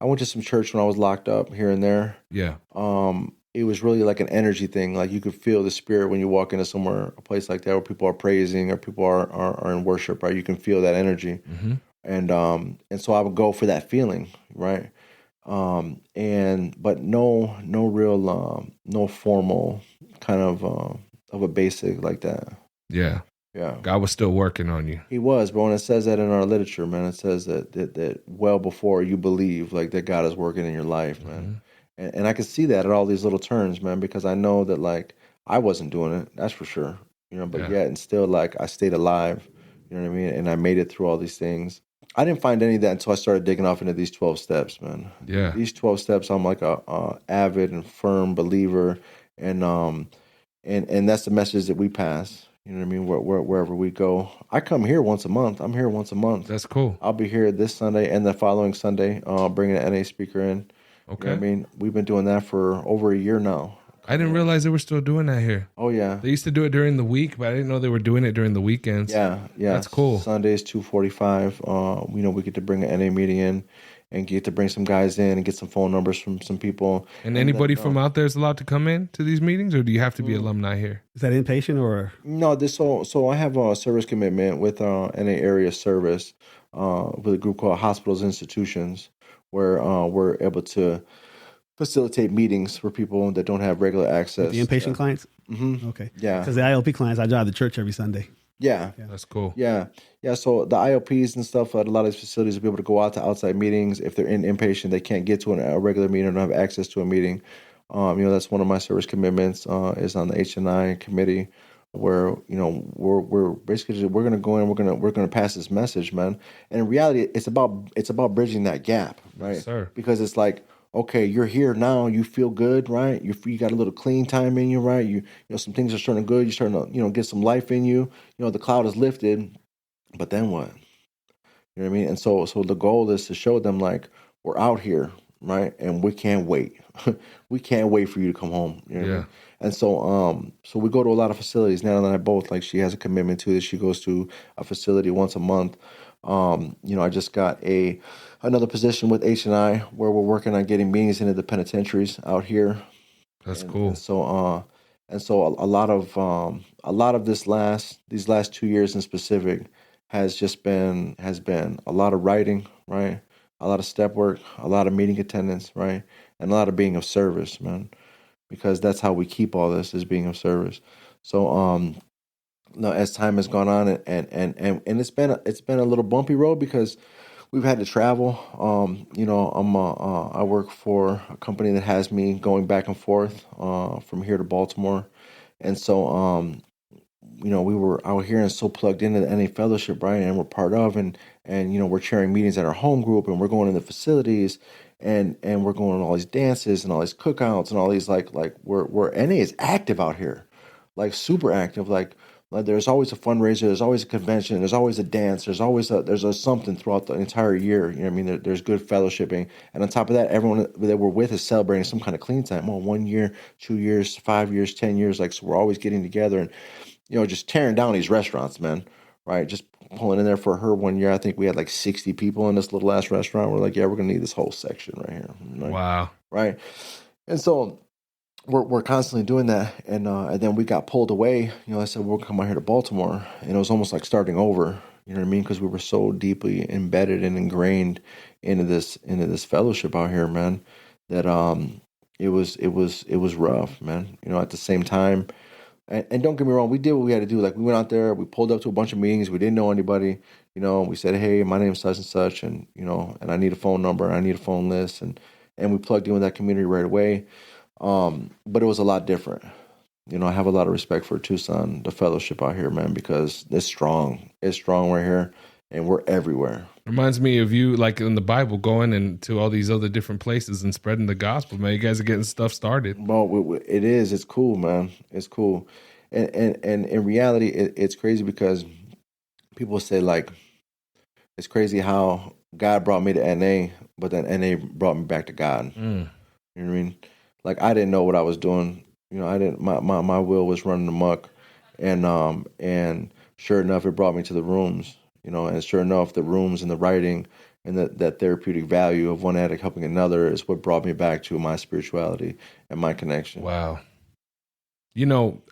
went to some church when I was locked up here and there. Yeah. It was really like an energy thing. Like you could feel the spirit when you walk into somewhere, a place like that where people are praising or people are in worship, right? You can feel that energy. Mm-hmm. And so I would go for that feeling, right? But no real, no formal kind of a basic like that. Yeah. Yeah. God was still working on you. He was, but when it says that in our literature, man, it says that well before you believe, like, that God is working in your life, man. Mm-hmm. And I can see that at all these little turns, man, because I know that, like, I wasn't doing it, that's for sure, but yet and still, like, I stayed alive, you know what I mean, and I made it through all these things. I didn't find any of that until I started digging off into these 12 steps, man. Yeah. These 12 steps, I'm like a avid and firm believer, and that's the message that we pass. You know what I mean? Wherever we go. I come here once a month. I'm here once a month. That's cool. I'll be here this Sunday and the following Sunday, bringing an NA speaker in. Okay. You know what I mean? We've been doing that for over a year now. I didn't realize they were still doing that here. Oh, yeah. They used to do it during the week, but I didn't know they were doing it during the weekends. Yeah. That's cool. Sundays, 2:45. We get to bring an NA meeting in and get to bring some guys in and get some phone numbers from some people. And anybody from out there is allowed to come in to these meetings, or do you have to be alumni here? Is that inpatient or? No, so I have a service commitment with NA area service with a group called Hospitals Institutions, where we're able to facilitate meetings for people that don't have regular access. The inpatient clients? Mm-hmm. Okay. Yeah. Because the ILP clients, I drive to church every Sunday. Yeah. That's cool. Yeah. So the IOPs and stuff at a lot of these facilities will be able to go out to outside meetings. If they're in inpatient, they can't get to a regular meeting or don't have access to a meeting. That's one of my service commitments is on the HNI committee, where we're basically we're going to go in, we're going to pass this message, man. And in reality, it's about bridging that gap, right? Yes, sir. Because it's like, okay, you're here now, you feel good, right? You got a little clean time in you, right? You some things are starting good. You're starting to get some life in you. The cloud is lifted, but then what? You know what I mean? And so the goal is to show them, like, we're out here, right? And we can't wait. We can't wait for you to come home. You know what I mean? And so we go to a lot of facilities. Nana and I both, like, she has a commitment to this. She goes to a facility once a month. I just got another position with H&I where we're working on getting meetings into the penitentiaries out here. That's cool. So a lot of these last 2 years in specific has been a lot of writing, right? A lot of step work, a lot of meeting attendance, right? And a lot of being of service, man. Because that's how we keep all this, is being of service. So as time has gone on, and it's been a little bumpy road because we've had to travel. I work for a company that has me going back and forth from here to Baltimore, and so we were out here and so plugged into the NA Fellowship, right? And we're part of, and we're chairing meetings at our home group, and we're going to the facilities, and we're going to all these dances and all these cookouts and all these like we're NA is active out here, like super active, like there's always a fundraiser, there's always a convention, there's always a dance, there's a something throughout the entire year. You know what I mean? There's good fellowshipping, and on top of that, everyone that we're with is celebrating some kind of clean time. Oh, 1 year, 2 years, 5 years, 10 years, like, so we're always getting together and just tearing down these restaurants, man. Right? Just pulling in there. For her 1 year, I think we had like 60 people in this little ass restaurant. We're like, yeah, we're gonna need this whole section right here. Like, wow. Right. And so we're constantly doing that, and then we got pulled away. I said we'll come out here to Baltimore, and it was almost like starting over. You know what I mean? Because we were so deeply embedded and ingrained into this fellowship out here, man. That it was rough, man. At the same time, and don't get me wrong, we did what we had to do. Like, we went out there, we pulled up to a bunch of meetings, we didn't know anybody. We said, hey, my name's such and such, and and I need a phone number, I need a phone list, and we plugged in with that community right away. But it was a lot different. I have a lot of respect for Tucson, the fellowship out here, man, because it's strong. It's strong right here, and we're everywhere. Reminds me of you, like in the Bible, going into all these other different places and spreading the gospel, man. You guys are getting stuff started. Well, it is. It's cool, man. It's cool. And in reality, it's crazy because people say, like, it's crazy how God brought me to NA, but then NA brought me back to God. You know what I mean? Like, I didn't know what I was doing. I didn't. My will was running amok, and sure enough, it brought me to the rooms. And sure enough, the rooms and the writing and that therapeutic value of one addict helping another is what brought me back to my spirituality and my connection. Wow.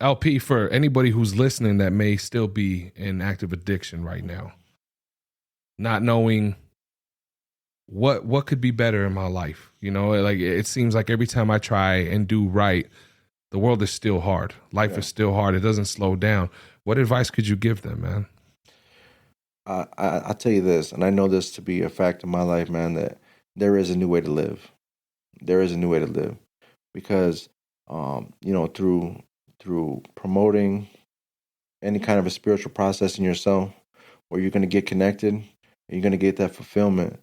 LP, for anybody who's listening that may still be in active addiction right now, not knowing what could be better in my life. Like, it seems like every time I try and do right, the world is still hard. Life is still hard. It doesn't slow down. What advice could you give them, man? I'll tell you this, and I know this to be a fact in my life, man, that there is a new way to live. There is a new way to live, because, through promoting any kind of a spiritual process in yourself, where you're going to get connected, and you're going to get that fulfillment,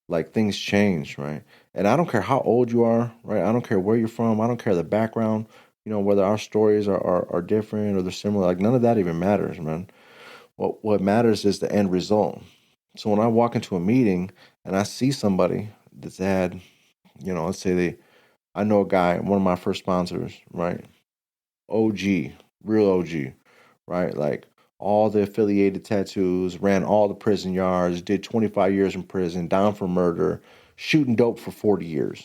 like, things change, right? And I don't care how old you are, right? I don't care where you're from. I don't care the background, whether our stories are different or they're similar. Like, none of that even matters, man. What matters is the end result. So when I walk into a meeting and I see somebody that's had, let's say I know a guy, one of my first sponsors, right? OG, real OG, right? Like, all the affiliated tattoos, ran all the prison yards, did 25 years in prison, down for murder, shooting dope for 40 years.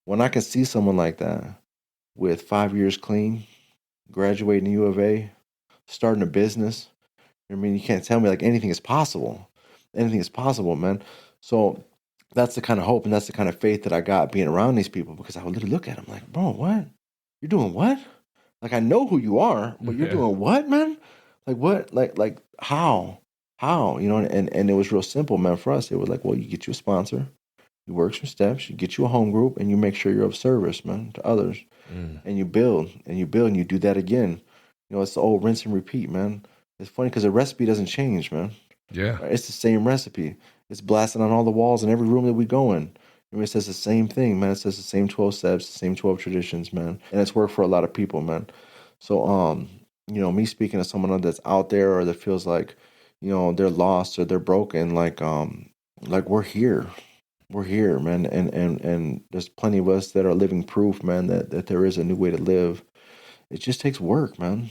When I can see someone like that with 5 years clean, graduating U of A, starting a business, I mean, you can't tell me, like, anything is possible. Anything is possible, man. So that's the kind of hope and that's the kind of faith that I got being around these people, because I would literally look at them like, bro, what? You're doing what? Like, I know who you are, but you're doing what, man? Like, what? Like how? How? And it was real simple, man, for us. It was like, well, you get you a sponsor, you work some steps, you get you a home group, and you make sure you're of service, man, to others. And you build, and you do that again. It's the old rinse and repeat, man. It's funny because the recipe doesn't change, man. Yeah. It's the same recipe. It's blasted on all the walls in every room that we go in. It says the same thing, man. It says the same 12 steps, the same 12 traditions, man. And it's worked for a lot of people, man. So, me speaking to someone that's out there or that feels like, they're lost or they're broken, like we're here. We're here, man. And there's plenty of us that are living proof, man, that there is a new way to live. it just takes work, man.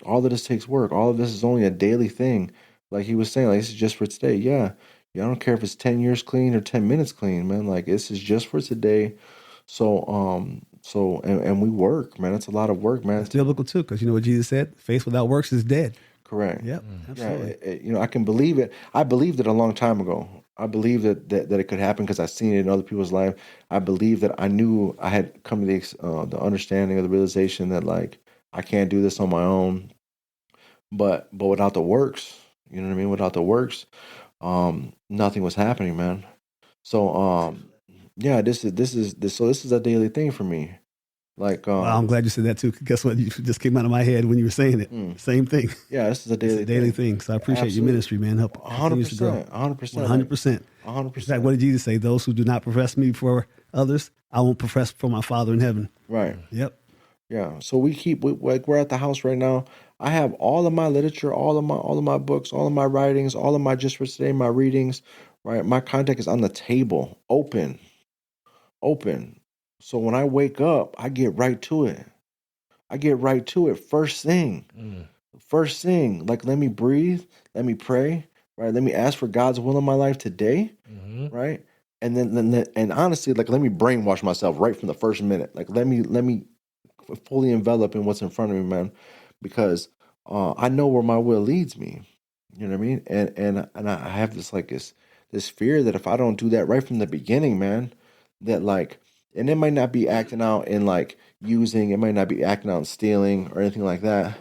All of this takes work. All of this is only a daily thing. Like he was saying, like, this is just for today. Yeah. Yeah, I don't care if it's 10 years clean or 10 minutes clean, man. Like, this is just for today. So, and we work, man. It's a lot of work, man. It's biblical too, because you know what Jesus said? Faith without works is dead. Correct. Yep, absolutely. Yeah, you know, I can believe it. I believed it a long time ago. I believed that it could happen because I've seen it in other people's life. I believe that I knew I had come to the understanding or the realization that, like, I can't do this on my own. But without the works, you know what I mean? Without the works, nothing was happening, man. So yeah, this is a daily thing for me. Like, Well, I'm glad you said that too. Guess what? You just came out of my head when you were saying it. Same thing. Yeah, this is a daily, thing. So I appreciate your ministry, man. Help 100%, 100%, 100%. 100%. In fact, what did Jesus say? Those who do not profess me before others, I won't profess for my Father in heaven. Right. Yep. Yeah. So we're at the house right now. I have all of my literature, all of my books, all of my writings, all of my just for today, my readings. Right. My contact is on the table, open. So when I wake up, I get right to it. First thing. Like, let me breathe. Let me pray. Right. Let me ask for God's will in my life today. Right. And then honestly, like, let me brainwash myself right from the first minute. Like, let me fully envelop in what's in front of me, man, because I know where my will leads me. You know what I mean? And I have this fear that if I don't do that right from the beginning, man, that, like, and it might not be acting out in, like, using, it might not be acting out in stealing or anything like that.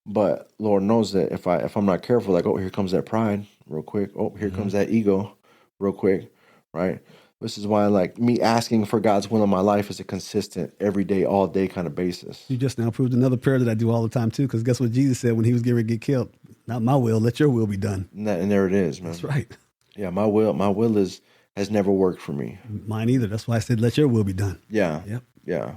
But Lord knows that if I'm not careful, like, oh, here comes that pride real quick. Oh, here comes that ego real quick. Right. This is why, like, me asking for God's will in my life is a consistent, every day, all day kind of basis. You just now proved another prayer that I do all the time too, because guess what Jesus said when he was getting ready to get killed? Not my will, let your will be done. And there it is, man. That's right. Yeah, my will has never worked for me. Mine either. That's why I said, let your will be done. Yeah. Yep. Yeah.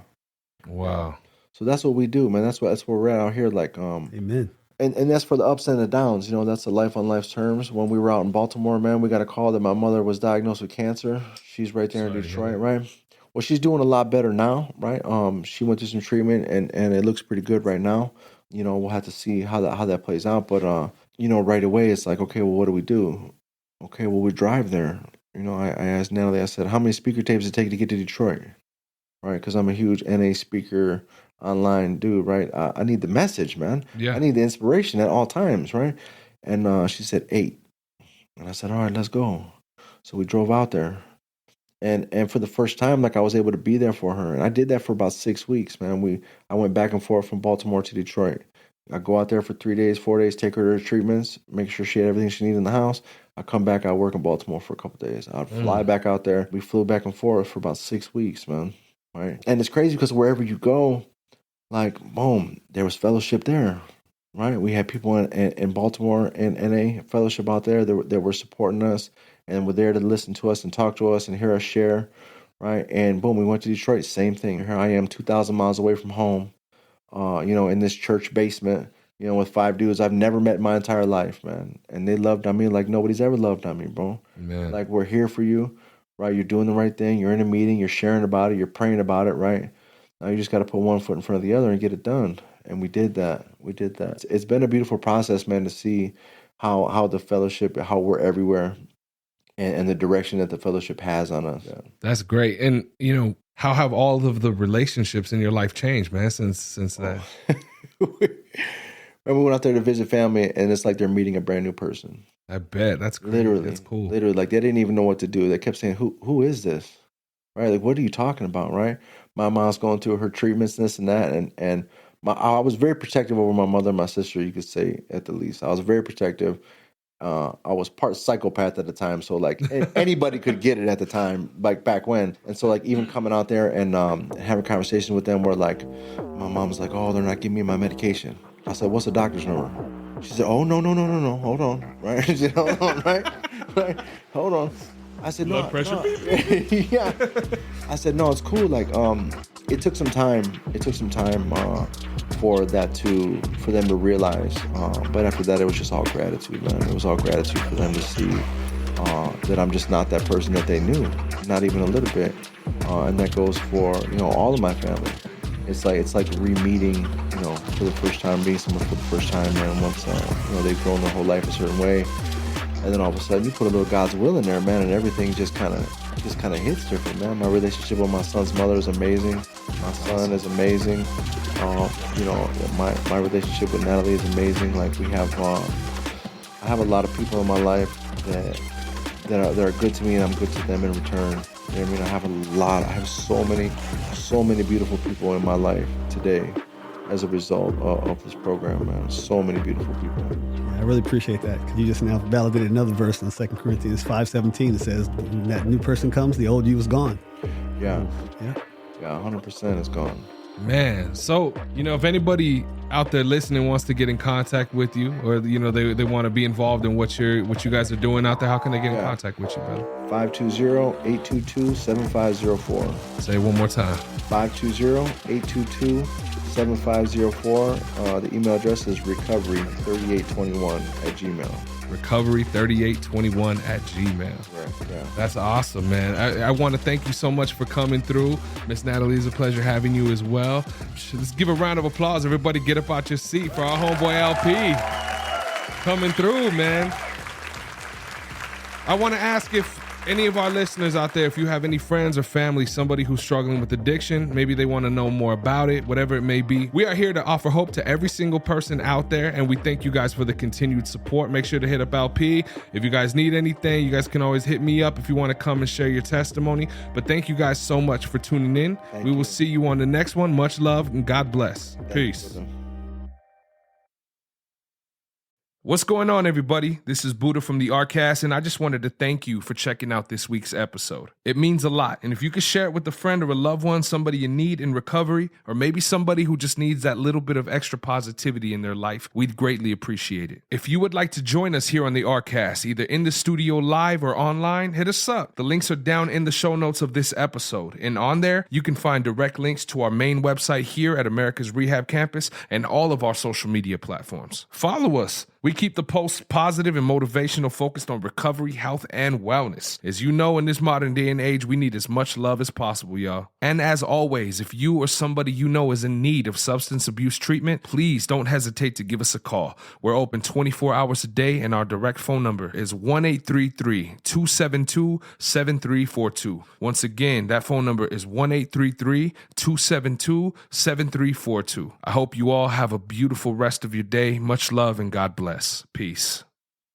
Wow. So that's what we do, man. That's where we're at out here. Like, amen. And that's for the ups and the downs. You know, that's the life on life's terms. When we were out in Baltimore, man, we got a call that my mother was diagnosed with cancer. She's right there in Detroit, right? Well, she's doing a lot better now, right? She went through some treatment and it looks pretty good right now. You know, we'll have to see how that plays out. But you know, right away it's like, okay, well, what do we do? Okay, well, we drive there. You know, I asked Natalie, I said, how many speaker tapes does it take to get to Detroit? Right? Because I'm a huge NA speaker online dude, right? I need the message, man. Yeah. I need the inspiration at all times, right? And she said 8. And I said, all right, let's go. So we drove out there. And for the first time, like, I was able to be there for her. And I did that for about 6 weeks, man. I went back and forth from Baltimore to Detroit. I go out there for 3 days, 4 days, take her to her treatments, make sure she had everything she needed in the house. I come back, I work in Baltimore for a couple of days. I'd fly back out there. We flew back and forth for about 6 weeks, man. Right? And it's crazy because wherever you go, like, boom, there was fellowship there, right? We had people in Baltimore and NA fellowship out there that were supporting us and were there to listen to us and talk to us and hear us share, right? And boom, we went to Detroit, same thing. Here I am, 2,000 miles away from home, you know, in this church basement, you know, with 5 dudes I've never met in my entire life, man. And they loved on me like nobody's ever loved on me, bro. Man. Like, we're here for you, right? You're doing the right thing. You're in a meeting. You're sharing about it. You're praying about it, right? Now you just got to put one foot in front of the other and get it done. And we did that. It's been a beautiful process, man, to see how the fellowship, how we're everywhere, and the direction that the fellowship has on us. Yeah. That's great. And, you know, how have all of the relationships in your life changed, man, since that? Remember, we went out there to visit family, and it's like they're meeting a brand new person. I bet. That's great. Literally. That's cool. Literally, like, they didn't even know what to do. They kept saying, who is this? Right? Like, what are you talking about, right? My mom's going through her treatments, this and that, and I was very protective over my mother and my sister, you could say, at the least. I was very protective. I was part psychopath at the time, so, like, anybody could get it at the time, like, back when. And so, like, even coming out there and having conversations with them where, like, my mom was like, oh, they're not giving me my medication. I said, what's the doctor's number? She said, oh, no, hold on, right? She said, hold on, right? Hold on. I said, no. Blood pressure? No. Yeah. I said, no, it's cool. Like, it took some time. For them to realize. But after that, it was just all gratitude, man. It was all gratitude for them to see that I'm just not that person that they knew, not even a little bit. And that goes for, you know, all of my family. It's like re-meeting, you know, for the first time, meeting someone for the first time, man. Once they've grown their whole life a certain way, and then all of a sudden you put a little God's will in there, man, and everything just kind of hits different, man. My relationship with my son's mother is amazing. My son is amazing. My relationship with Natalie is amazing. Like I have a lot of people in my life that are good to me, and I'm good to them in return. You know what I mean? I have so many beautiful people in my life today as a result of this program, man. So many beautiful people. Yeah, I really appreciate that, because you just now validated another verse in 2 Corinthians 5:17. It says, when that new person comes, the old you is gone. Yeah. Yeah. Yeah, 100% is gone. Man, so, if anybody out there listening wants to get in contact with you, or, they want to be involved in what you guys are doing out there, how can they get in contact with you, brother? 520-822-7504. Say it one more time. 520-822-7504. The email address is recovery3821@gmail. Recovery3821@gmail. Right, yeah. That's awesome, man. I want to thank you so much for coming through. Miss Natalie, it's a pleasure having you as well. Let's give a round of applause. Everybody get up out your seat for our homeboy LP coming through, man. I want to ask if any of our listeners out there, if you have any friends or family, somebody who's struggling with addiction, maybe they want to know more about it, whatever it may be. We are here to offer hope to every single person out there, and we thank you guys for the continued support. Make sure to hit up LP. If you guys need anything, you guys can always hit me up if you want to come and share your testimony. But thank you guys so much for tuning in. We will see you on the next one. Much love and God bless. Peace. What's going on, everybody? This is Buddha from the ARCast, and I just wanted to thank you for checking out this week's episode. It means a lot, and if you could share it with a friend or a loved one, somebody in need in recovery, or maybe somebody who just needs that little bit of extra positivity in their life, we'd greatly appreciate it. If you would like to join us here on the ARCast, either in the studio live or online, hit us up. The links are down in the show notes of this episode, and on there, you can find direct links to our main website here at Americas Rehab Campus and all of our social media platforms. Follow us. We keep the posts positive and motivational, focused on recovery, health, and wellness. As you know, in this modern day and age, we need as much love as possible, y'all. And as always, if you or somebody you know is in need of substance abuse treatment, please don't hesitate to give us a call. We're open 24 hours a day, and our direct phone number is 1-833-272-7342. Once again, that phone number is 1-833-272-7342. I hope you all have a beautiful rest of your day. Much love and God bless. Peace.